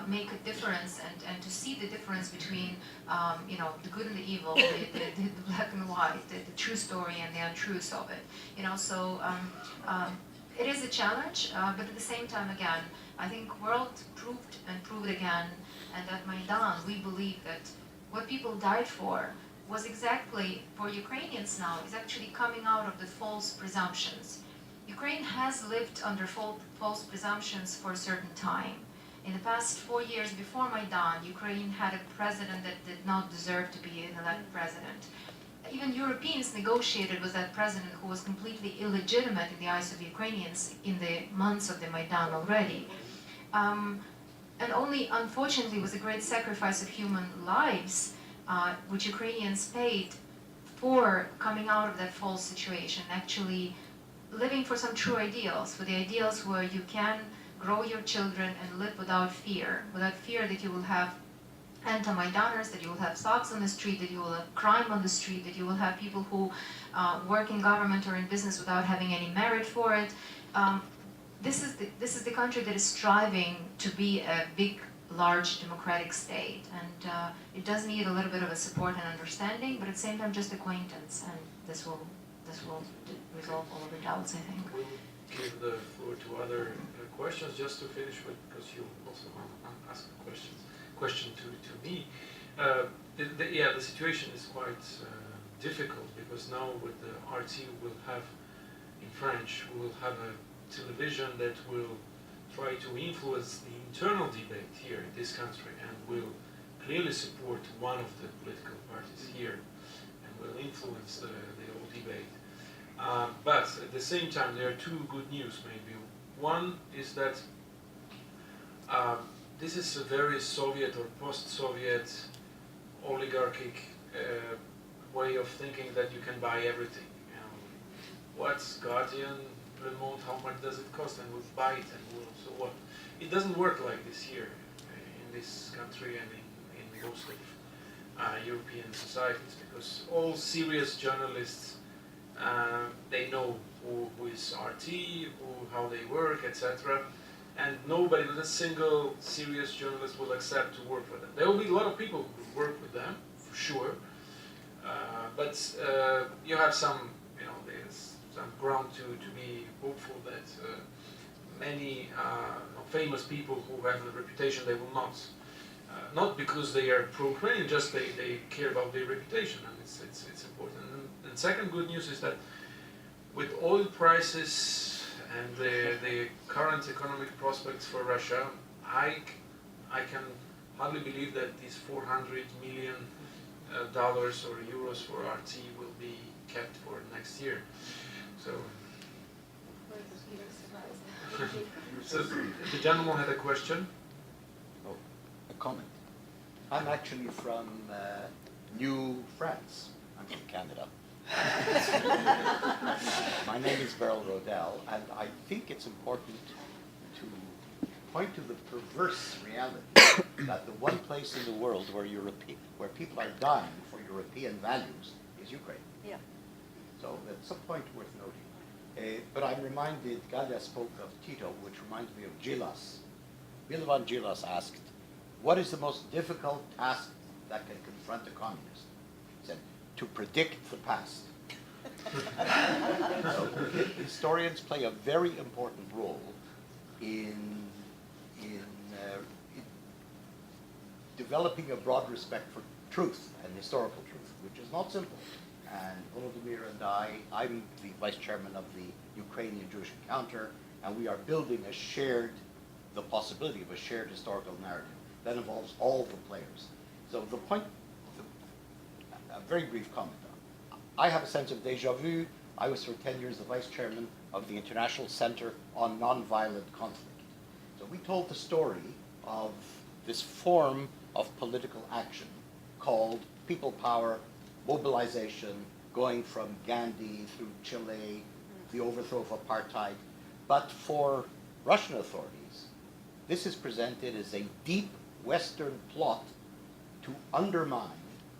[SPEAKER 2] make a difference and to see the difference between the good and the evil, the black and white, the true story and the untruths of it. It is a challenge, but at the same time, again, I think world proved again, and at Maidan we believe that what people died for was exactly, for Ukrainians now, is actually coming out of the false presumptions. Ukraine has lived under false presumptions for a certain time. In the past 4 years before Maidan, Ukraine had a president that did not deserve to be an elected president. Even Europeans negotiated with that president who was completely illegitimate in the eyes of Ukrainians in the months of the Maidan already. And only, unfortunately, with a great sacrifice of human lives, which Ukrainians paid for coming out of that false situation, actually living for some true ideals, for the ideals where you can grow your children and live without fear that you will have anti-Maidaners, that you will have thugs on the street, that you will have crime on the street, that you will have people who work in government or in business without having any merit for it. This is the country that is striving to be a big, large democratic state, and it does need a little bit of a support and understanding, but at the same time just acquaintance, and this will resolve all of the doubts, I think.
[SPEAKER 4] We'll give the floor to other questions, just to finish with, because you also want to ask question to me. The situation is quite difficult, because now with the RT we'll have, in French, we will have a television that will try to influence the internal debate here in this country, and will clearly support one of the political parties here, and will influence the whole debate. But at the same time, there are two good news maybe. One is that this is a very Soviet or post-Soviet oligarchic way of thinking that you can buy everything. You know, what's Guardian, Le Monde, how much does it cost, and we'll buy it and we'll so what. It doesn't work like this here in this country and in most of European societies, because all serious journalists, they know who is RT, how they work, etc. And nobody, not a single serious journalist will accept to work for them. There will be a lot of people who will work with them, for sure. But you have some, there's some ground to be hopeful that many famous people who have a reputation, they will not because they are pro-Ukrainian, just they care about their reputation, and it's important. And second good news is that with oil prices and the current economic prospects for Russia, I can hardly believe that these $400 million or euros for RT will be kept for next year. So the gentleman had a question.
[SPEAKER 7] Oh, a comment. I'm actually from New France. I'm from Canada. My name is Beryl Rodell, and I think it's important to point to the perverse reality that the one place in the world where people are dying for European values is Ukraine.
[SPEAKER 6] Yeah.
[SPEAKER 7] So that's some point worth noting. But I'm reminded, Galia spoke of Tito, which reminds me of Gilas. Milovan Gilas asked, what is the most difficult task that can confront a communist? He said, to predict the past. So, historians play a very important role in developing a broad respect for truth and historical truth, which is not simple. And Volodymyr and I'm the vice chairman of the Ukrainian Jewish Encounter, and we are building the possibility of a shared historical narrative that involves all the players. So the point, a very brief comment. I have a sense of deja vu. I was for 10 years the vice chairman of the International Center on Nonviolent Conflict. So we told the story of this form of political action called people power, mobilization, going from Gandhi through Chile, the overthrow of apartheid. But for Russian authorities, this is presented as a deep Western plot to undermine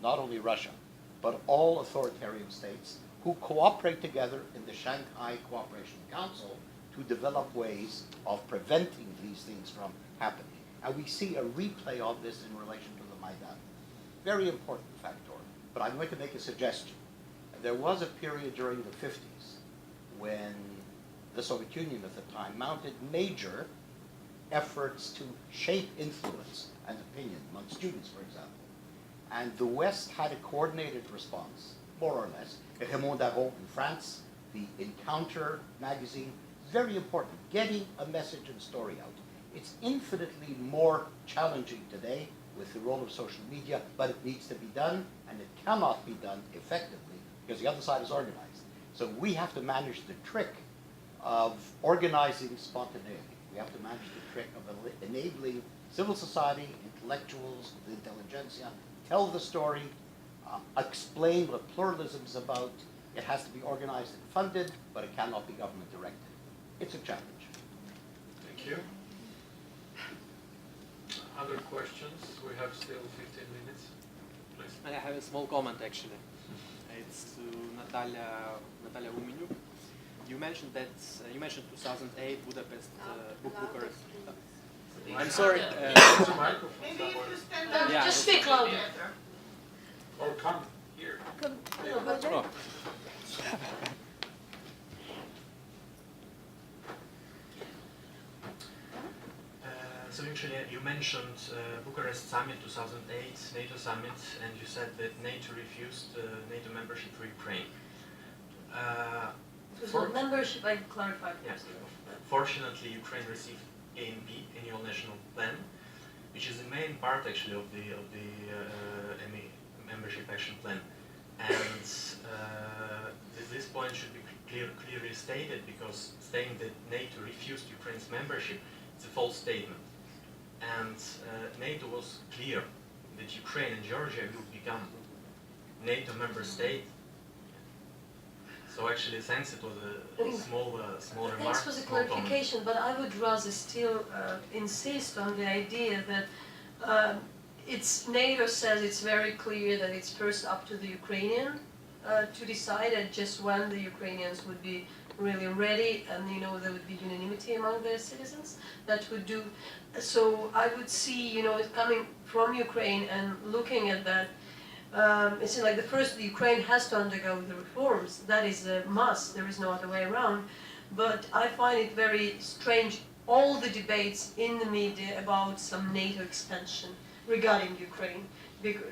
[SPEAKER 7] not only Russia, but all authoritarian states who cooperate together in the Shanghai Cooperation Council to develop ways of preventing these things from happening. And we see a replay of this in relation to the Maidan. Very important factor. But I'm going to make a suggestion. There was a period during the 50s when the Soviet Union at the time mounted major efforts to shape influence and opinion among students, for example. And the West had a coordinated response, more or less. Hromadske in France, the Encounter magazine, very important, getting a message and story out. It's infinitely more challenging today with the role of social media, but it needs to be done, and it cannot be done effectively because the other side is organized. So we have to manage the trick of organizing spontaneity. We have to manage the trick of enabling civil society, intellectuals, the intelligentsia, tell the story, explain what pluralism is about. It has to be organized and funded, but it cannot be government directed. It's a challenge.
[SPEAKER 4] Thank you. Other questions? We have still 15 minutes. Please.
[SPEAKER 8] I have a small comment actually. It's to Natalія Гуменюk. You mentioned 2008 Budapest Bucharest. I'm sorry.
[SPEAKER 3] Maybe if you stand up,
[SPEAKER 8] Yeah.
[SPEAKER 1] Just speak louder.
[SPEAKER 4] Or come here.
[SPEAKER 8] Oh.
[SPEAKER 9] So actually, you mentioned Bucharest Summit 2008, NATO Summit, and you said that NATO refused NATO membership for Ukraine.
[SPEAKER 1] For membership, I clarified.
[SPEAKER 9] Yes. Fortunately, Ukraine received ANP, Annual National Plan, which is the main part actually of the membership action plan. And this point should be clearly stated, because saying that NATO refused Ukraine's membership is a false statement. And NATO was clear that Ukraine and Georgia would become NATO member state. So actually, thanks, it was a small remark.
[SPEAKER 1] Thanks for the clarification, but I would rather still insist on the idea that NATO says it's very clear that it's first up to the Ukrainian to decide, and just when the Ukrainians would be really ready, and there would be unanimity among their citizens, that would do. So I would see, it coming from Ukraine and looking at that. It's like the Ukraine has to undergo the reforms. That is a must. There is no other way around. But I find it very strange, all the debates in the media about some NATO expansion regarding Ukraine. Because,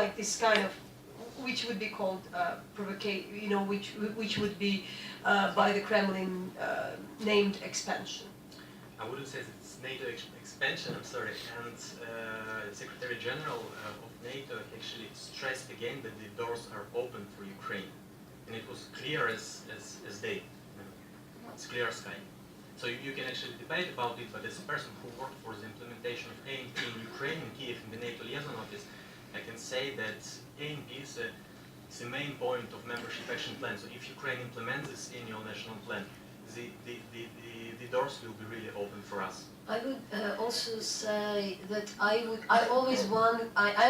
[SPEAKER 1] like this kind of, which would be called which would be by the Kremlin named expansion.
[SPEAKER 9] I wouldn't say that it's NATO expansion, I'm sorry. And Secretary General of NATO actually stressed again that the doors are open for Ukraine. And it was clear as day. It's clear sky. So you can actually debate about it, but as a person who worked for the implementation of ANP in Ukraine, in Kiev, in the NATO liaison office, I can say that ANP is the main point of membership action plan. So if Ukraine implements this in your national plan, the doors will be really open for us.
[SPEAKER 1] I would also say that I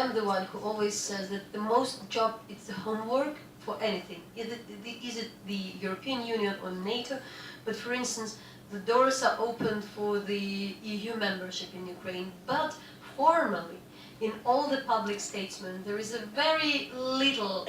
[SPEAKER 1] am the one who always says that the most job is the homework for anything. Is it the European Union or NATO? But for instance, the doors are open for the EU membership in Ukraine, but formally, in all the public statements, there is a very little,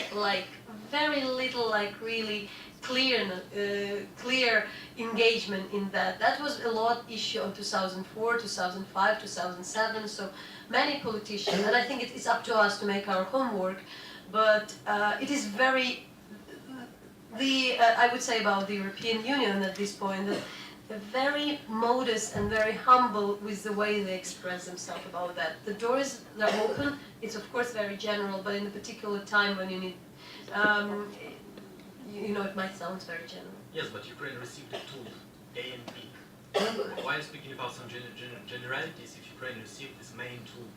[SPEAKER 1] really clear engagement in that. That was a lot issue on 2004, 2005, 2007. So many politicians, and I think it is up to us to make our homework. But it is very, I would say about the European Union at this point, that they're very modest and very humble with the way they express themselves about that. The doors are open. It's of course very general, but in a particular time when you need, it might sound very general.
[SPEAKER 9] Yes, but Ukraine received a tool, ANP. Why are you speaking about some generalities if Ukraine received this main tool?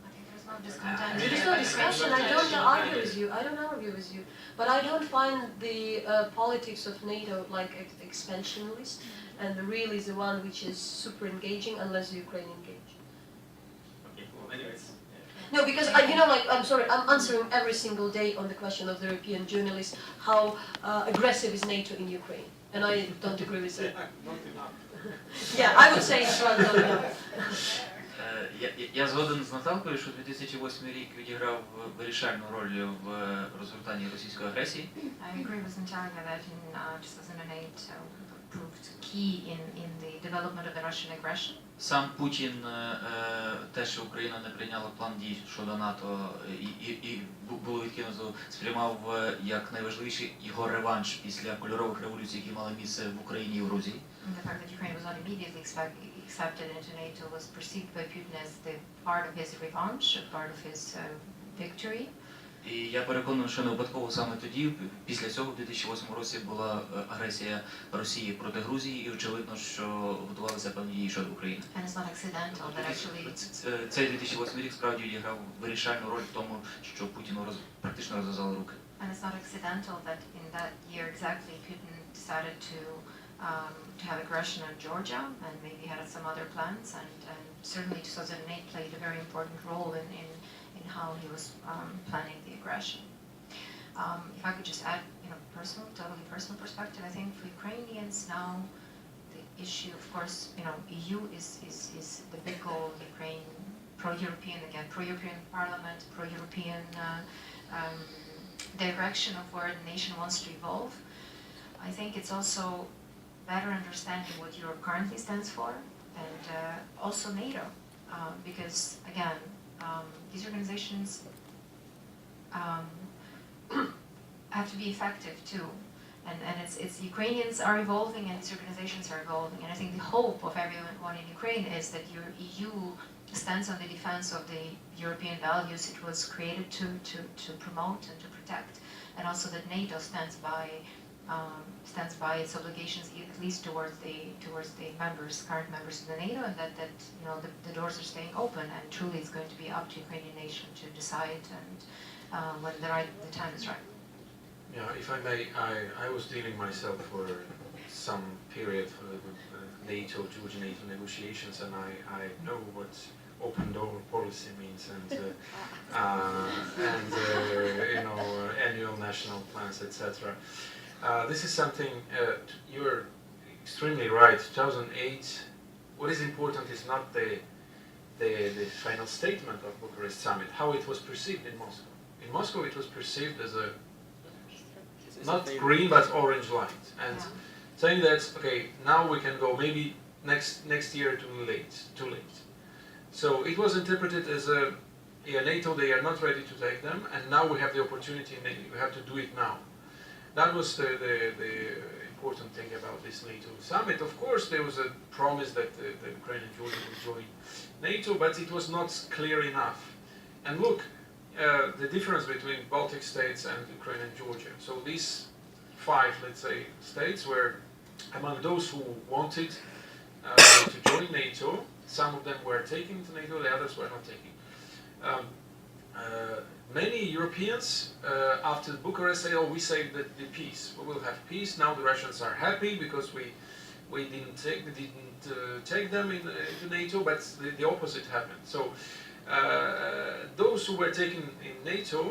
[SPEAKER 2] I think there's no discontent.
[SPEAKER 1] There is no discussion. I don't argue with you. But I don't find the politics of NATO like expansionist, and really the one which is super engaging unless the Ukraine engage.
[SPEAKER 9] Okay, well, anyways.
[SPEAKER 1] No, because I'm sorry, I'm answering every single day on the question of the European journalists, how aggressive is NATO in Ukraine, and I don't agree with that.
[SPEAKER 9] Not enough.
[SPEAKER 1] Yeah, I would say it's not enough.
[SPEAKER 5] Я згоден з Наталкою, що 2008 рік відіграв вирішальну роль в розгортанні російської агресії.
[SPEAKER 2] I agree with Natalia that in 2008 proved key in the development of the Russian aggression.
[SPEAKER 5] Сам Путін, те, що Україна не прийняла план дій щодо НАТО і було відкинуто, сприймав як найважливіший його реванш після кольорових революцій, які мали місце в Україні і в Грузії.
[SPEAKER 2] And the fact that Ukraine was not immediately accepted into NATO was perceived by Putin as the part of his revanche, a part of his victory.
[SPEAKER 5] І я переконаний, що не випадково саме тоді, після цього, в 2008 році, була агресія Росії проти Грузії, і очевидно, що готувалися певні дії щодо України.
[SPEAKER 2] And it's not accidental that actually...
[SPEAKER 5] Цей 2008 рік справді відіграв вирішальну роль в тому, що Путіну практично розв'язали руки.
[SPEAKER 2] And it's not accidental that in that year exactly Putin decided to have aggression on Georgia, and maybe had some other plans, and certainly 2008 played a very important role in how he was planning the aggression. If I could just add, totally personal perspective, I think for Ukrainians now, the issue, of course, EU is the big goal. Ukraine, pro-European again, pro-European parliament, pro-European direction of where the nation wants to evolve. I think it's also better understanding what Europe currently stands for, and also NATO, because again, these organizations have to be effective too, and it's Ukrainians are evolving and these organizations are evolving, and I think the hope of everyone in Ukraine is that your EU stands on the defense of the European values it was created to promote and to protect, and also that NATO stands by its obligations, at least towards the current members of the NATO, and that you know the doors are staying open, and truly it's going to be up to Ukrainian nation to decide and when the time is right.
[SPEAKER 4] Yeah, if I may, I was dealing myself for some period with NATO, Georgia NATO negotiations, and I know what open door policy means, and you know, annual national plans, etc. This is something you're extremely right. 2008. What is important is not the final statement of Bucharest summit, how it was perceived in Moscow. In Moscow, it was perceived as a not green but orange light, and saying that okay, now we can go maybe next year too late. So it was interpreted as a NATO, they are not ready to take them, and now we have the opportunity. We have to do it now. That was the important thing about this NATO summit. Of course, there was a promise that the Ukraine and Georgia would join NATO, but it was not clear enough. And look, the difference between Baltic states and Ukraine and Georgia. So these 5, let's say, states were among those who wanted to join NATO. Some of them were taking to NATO, the others were not taking. Many Europeans, after Bucharest, say, "Oh, we saved the peace. We will have peace. Now the Russians are happy because we didn't take them into NATO." But the opposite happened. So those who were taken in NATO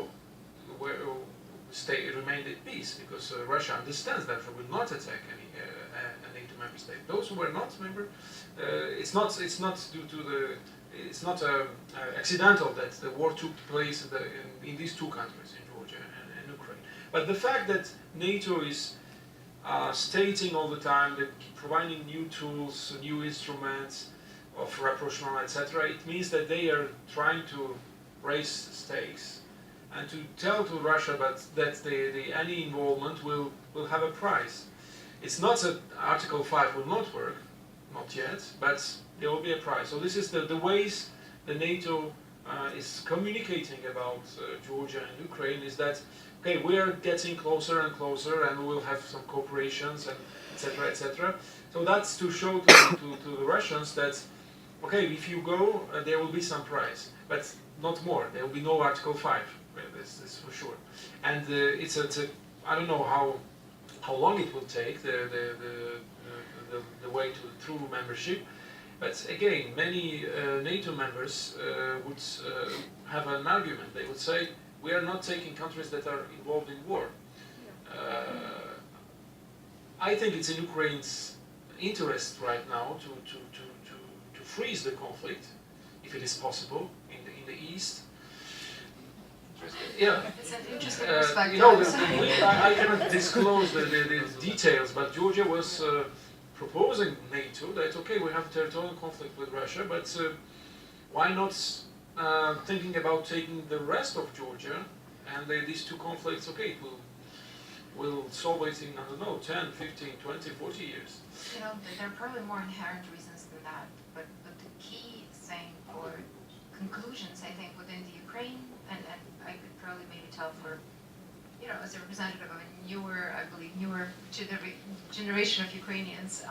[SPEAKER 4] remained at peace because Russia understands that it will not attack any NATO member state. Those who were not member, it's not due to the. It's not accidental that the war took place in these two countries, in Georgia and Ukraine. But the fact that NATO is stating all the time that providing new tools, new instruments of rapprochement, etc., it means that they are trying to raise stakes and to tell to Russia that any involvement will have a price. It's not that Article 5 will not work, not yet, but there will be a price. So this is the ways the NATO is communicating about Georgia and Ukraine, is that okay, we are getting closer and closer, and we will have some cooperations, and etc. etc. So that's to show to the Russians that okay, if you go, there will be some price, but not more. There will be no Article 5. This for sure. And it's I don't know how long it will take the way to true membership. But again, many NATO members would have an argument. They would say, we are not taking countries that are involved in war. I think it's in Ukraine's interest right now to freeze the conflict, if it is possible, in the east. Yeah.
[SPEAKER 2] It's an interesting perspective.
[SPEAKER 4] You know, I cannot disclose the details, but Georgia was proposing NATO that okay, we have territorial conflict with Russia, but why not thinking about taking the rest of Georgia and these two conflicts? Okay, we'll solve it in, I don't know, 10, 15, 20, 40 years.
[SPEAKER 2] You know, there are probably more inherent reasons than that, but the key thing for conclusions, I think, within the Ukraine, and I could probably maybe tell for, you know, as a representative of a newer generation of Ukrainians,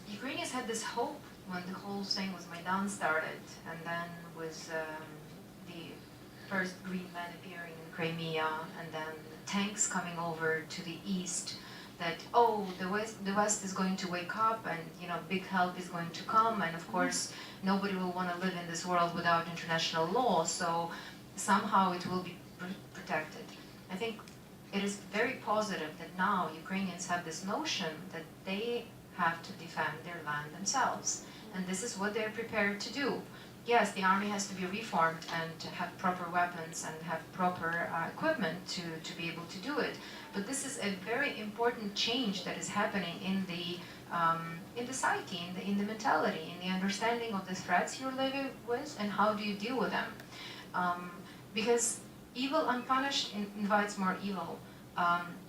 [SPEAKER 2] Ukrainians had this hope when the whole thing was Maidan started, and then was the first green men appearing in Crimea, and then tanks coming over to the east, that, oh, the West is going to wake up, and, you know, big help is going to come, and of course, nobody will want to live in this world without international law, so somehow it will be protected. I think it is very positive that now Ukrainians have this notion that they have to defend their land themselves, and this is what they're prepared to do. Yes, the army has to be reformed and to have proper weapons and have proper equipment to be able to do it, but this is a very important change that is happening in the psyche, in the mentality, in the understanding of the threats you're living with and how do you deal with them. Because evil unpunished invites more evil.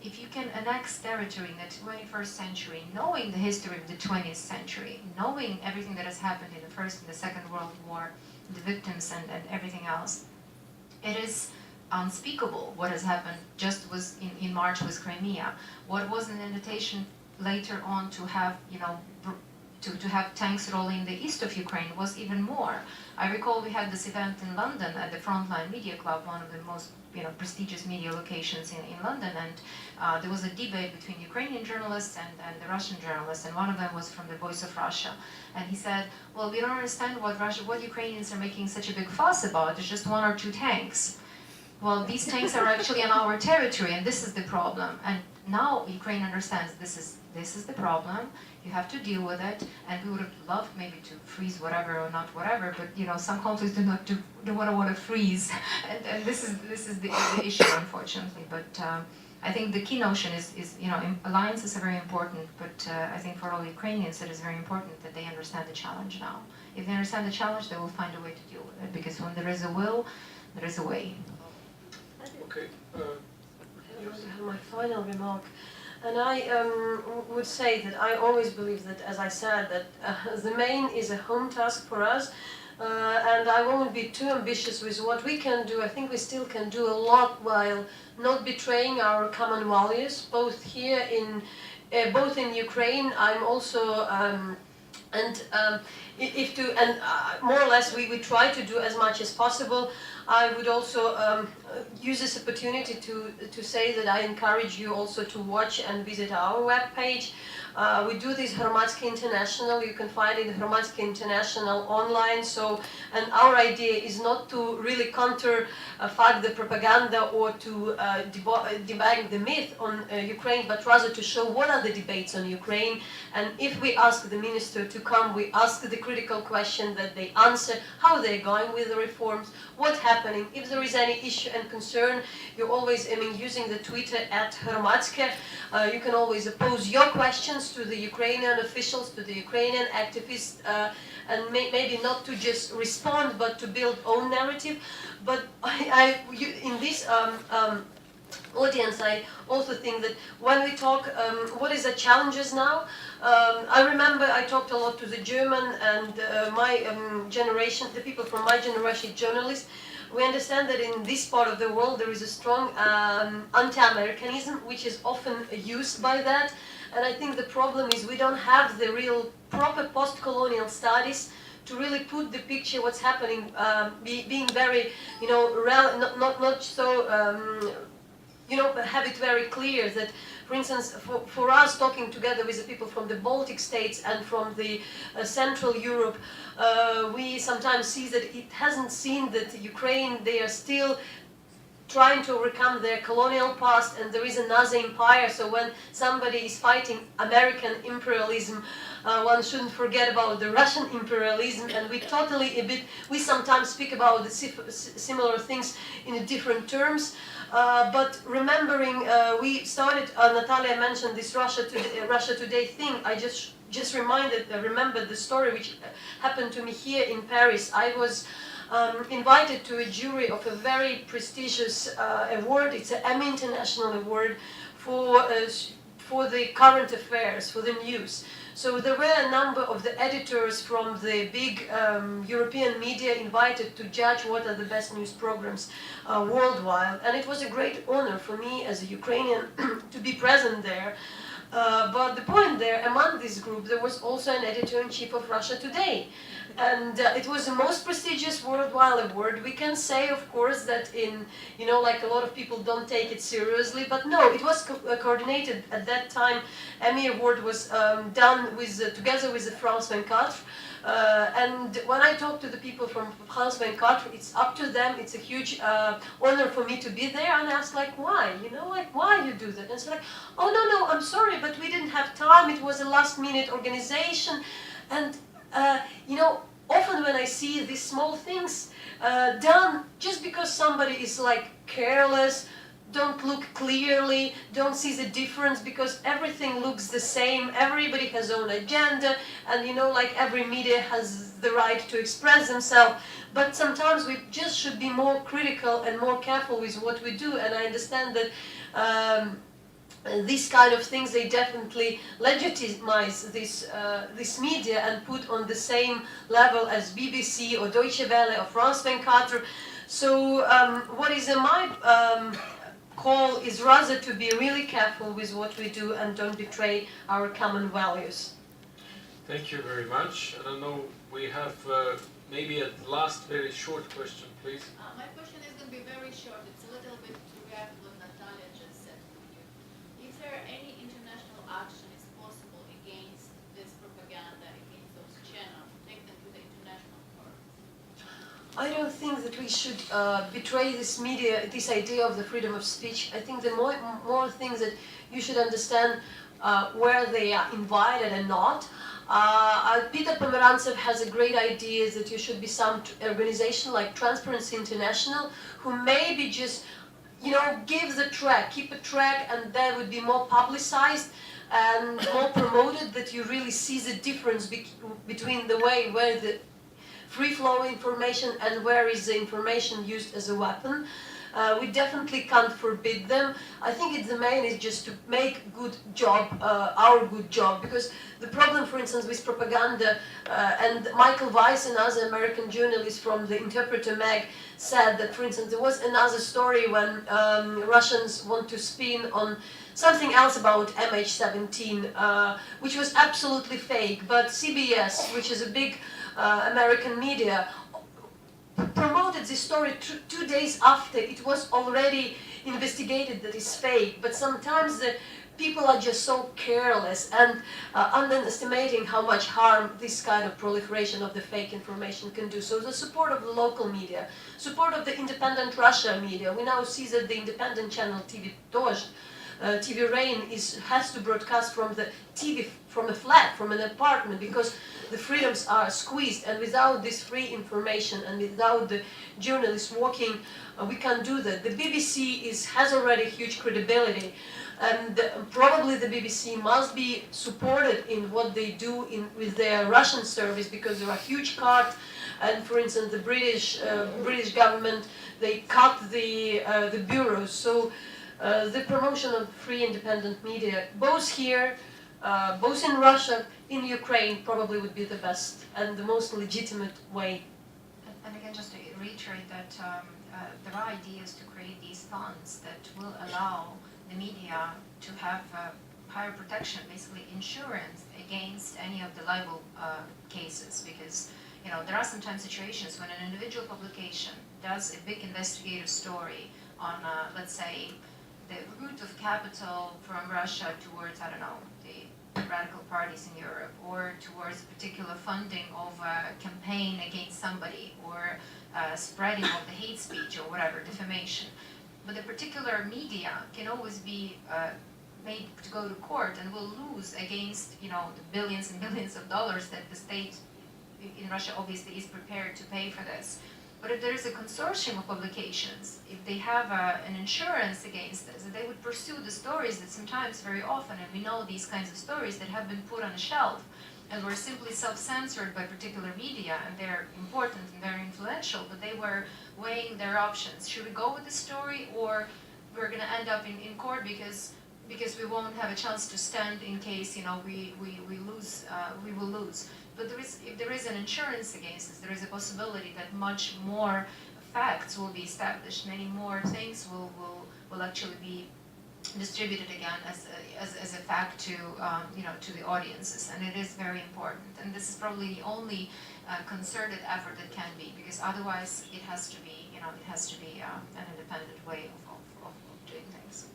[SPEAKER 2] if you can annex territory in the 21st century, knowing the history of the 20th century, knowing everything that has happened in the First and the Second World War, the victims and everything else, it is unspeakable what has happened just was in March with Crimea. What was an invitation later on to have, you know, to have tanks rolling in the east of Ukraine was even more. I recall we had this event in London at the Frontline Media Club, one of the most, you know, prestigious media locations in London, and there was a debate between Ukrainian journalists and the Russian journalists, and one of them was from the Voice of Russia, and he said, well, we don't understand what Ukrainians are making such a big fuss about. There's just 1 or 2 tanks. Well, these tanks are actually on our territory, and this is the problem. And now Ukraine understands this is the problem. You have to deal with it, and we would have loved maybe to freeze whatever or not whatever, but you know, some conflicts don't want to freeze, and this is the issue, unfortunately. But I think the key notion is you know, alliances are very important, but I think for all Ukrainians it is very important that they understand the challenge now. If they understand the challenge, they will find a way to deal with it, because when there is a will, there is a way.
[SPEAKER 4] Okay.
[SPEAKER 1] My final remark, and I would say that I always believe that, as I said, that the main is a home task for us, and I won't be too ambitious with what we can do. I think we still can do a lot while not betraying our common values, both here in Ukraine. I'm also more or less we try to do as much as possible. I would also use this opportunity to say that I encourage you also to watch and visit our webpage. We do this Hromadske International. You can find it Hromadske International online. So, and our idea is not to really counterfact the propaganda or to debunk the myth on Ukraine, but rather to show what are the debates on Ukraine. And if we ask the minister to come, we ask the critical question that they answer, how they're going with the reforms, what's happening. If there is any issue and concern, you always, using the Twitter @Hromadske, you can always pose your questions to the Ukrainian officials, to the Ukrainian activists, and maybe not to just respond, but to build own narrative. But in this audience, I also think that when we talk, what is the challenges now? I remember I talked a lot to the German and my generation, the people from my generation, journalists. We understand that in this part of the world there is a strong anti-Americanism, which is often used by that. And I think the problem is we don't have the real proper post-colonial studies to really put the picture what's happening, being very, not so, have it very clear that, for instance, for us talking together with the people from the Baltic states and from the Central Europe, we sometimes see that it hasn't seen that Ukraine, they are still trying to overcome their colonial past, and there is another empire. So when somebody is fighting American imperialism, one shouldn't forget about the Russian imperialism, and we sometimes speak about the similar things in different terms. But remembering, we started, Natalia mentioned this Russia Today thing. I just remembered the story which happened to me here in Paris. I was invited to a jury of a very prestigious award. It's an Emmy International Award for the current affairs, for the news. So there were a number of the editors from the big European media invited to judge what are the best news programs worldwide. And it was a great honor for me as a Ukrainian to be present there. But the point there, among this group, there was also an editor-in-chief of Russia Today. And it was the most prestigious worldwide award. We can say, of course, that like a lot of people don't take it seriously, but no, it was coordinated at that time. Emmy Award was done together with the France 24. And when I talk to the people from France 24, it's up to them. It's a huge honor for me to be there. And I ask, why? Why you do that? And it's like, oh, no, I'm sorry, but we didn't have time. It was a last-minute organization. And, often when I see these small things done just because somebody is careless, don't look clearly, don't see the difference, because everything looks the same, everybody has own agenda, and you know, like every media has the right to express themselves, but sometimes we just should be more critical and more careful with what we do, and I understand that these kind of things, they definitely legitimize this media and put on the same level as BBC or Deutsche Welle or France 24. So what is in my call is rather to be really careful with what we do and don't betray our common values.
[SPEAKER 4] Thank you very much. I don't know, we have maybe a last very short question, please.
[SPEAKER 10] My question is going to be very short. It's a little bit to react to what Natalia just said. Is there any international action is possible against this propaganda, against those channels, take them to the international court?
[SPEAKER 1] I don't think that we should betray this media, this idea of the freedom of speech. I think the more things that you should understand where they are invited and not. Peter Pomerantsev has a great idea that you should be some organization like Transparency International, who maybe just, you know, give the track, keep a track, and that would be more publicized and more promoted, that you really see the difference between the way where the free flow information and where is the information used as a weapon. We definitely can't forbid them. I think the main is just to make good job, our good job, because the problem, for instance, with propaganda, and Michael Weiss and other American journalists from the Interpreter Mag said that, for instance, there was another story when Russians want to spin on something else about MH17, which was absolutely fake, but CBS, which is a big American media, promoted this story 2 days after it was already investigated that it's fake. But sometimes the people are just so careless and underestimating how much harm this kind of proliferation of the fake information can do. So the support of the local media, support of the independent Russia media. We now see that the independent channel TV Dozhd, TV Rain has to broadcast from the TV, from a flat, from an apartment, because the freedoms are squeezed, and without this free information and without the journalists working, we can't do that. The BBC has already huge credibility, and probably the BBC must be supported in what they do with their Russian service, because there are huge cuts, and for instance the British government, they cut the bureaus. So the promotion of free independent media, both here, both in Russia, in Ukraine, probably would be the best and the most legitimate way.
[SPEAKER 2] And again, just to reiterate that there are ideas to create these funds that will allow the media to have higher protection, basically insurance against any of the libel cases, because you know there are sometimes situations when an individual publication does a big investigative story on, let's say, the route of capital from Russia towards, I don't know, the radical parties in Europe, or towards particular funding of a campaign against somebody, or spreading of the hate speech or whatever, defamation. But the particular media can always be made to go to court and will lose against, you know, the billions and billions of dollars that the state in Russia obviously is prepared to pay for this. But if there is a consortium of publications, if they have an insurance against this, they would pursue the stories that sometimes, very often, and we know these kinds of stories that have been put on a shelf and were simply self-censored by particular media, and they're important and very influential, but they were weighing their options. Should we go with the story, or we're going to end up in court because we won't have a chance to stand in case, you know, we lose, we will lose. But if there is an insurance against this, there is a possibility that much more facts will be established, many more things will actually be distributed again as a fact to you know, to the audiences, and it is very important. And this is probably the only concerted effort that can be, because otherwise it has to be, you know, it has to be an independent way of doing things.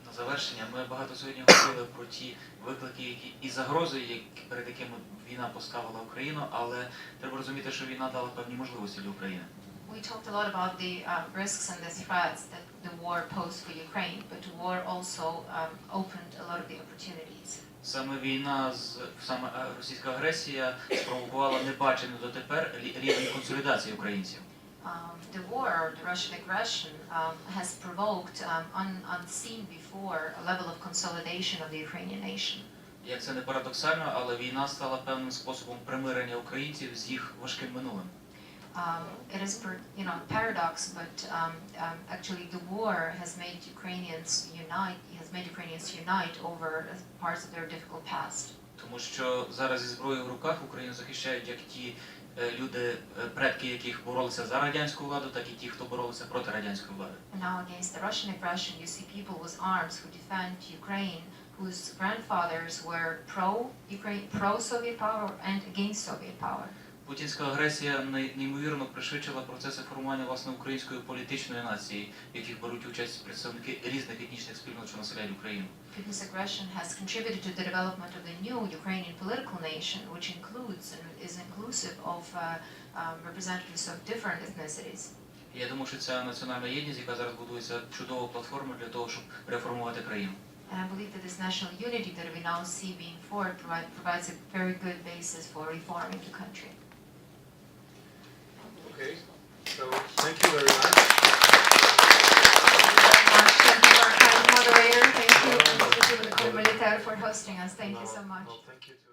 [SPEAKER 5] На завершення, ми багато сьогодні говорили про ті виклики і загрози, перед якими війна поставила Україну, але треба розуміти, що війна дала певні можливості для України.
[SPEAKER 2] We talked a lot about the risks and the threats that the war posed for Ukraine, but war also opened a lot of the opportunities.
[SPEAKER 5] Саме війна, саме російська агресія спровокувала небачений дотепер рівень консолідації українців.
[SPEAKER 2] the war, the Russian aggression, has provoked, unseen before, a level of consolidation of the Ukrainian nation.
[SPEAKER 5] Як це не парадоксально, але війна стала певним способом примирення українців з їх важким минулим.
[SPEAKER 2] It is, paradox, but actually the war has made Ukrainians unite over parts of their difficult past.
[SPEAKER 5] Тому що зараз зі зброєю в руках Україну захищають як ті люди, предки яких боролися за радянську владу, так і ті, хто боролися проти радянської влади.
[SPEAKER 2] And now against the Russian aggression, you see people with arms who defend Ukraine, whose grandfathers were pro-Soviet power and against Soviet power.
[SPEAKER 5] Путінська агресія неймовірно пришвидшила процеси формування власне української політичної нації, в яких беруть участь представники різних етнічних спільнот, що населяють Україну.
[SPEAKER 2] Putin's aggression has contributed to the development of the new Ukrainian political nation, which includes and is inclusive of representatives of different ethnicities.
[SPEAKER 5] Я думаю, що ця національна єдність, яка зараз будується, чудова платформа для того, щоб реформувати країну.
[SPEAKER 2] And I believe that this national unity that we now see being formed provides a very good basis for reforming the country.
[SPEAKER 4] Okay, so thank you very much.
[SPEAKER 2] Thank you very much. Thank you, our kind moderator. Thank you, the Military, for hosting us. Thank you so much.
[SPEAKER 4] No, thank you.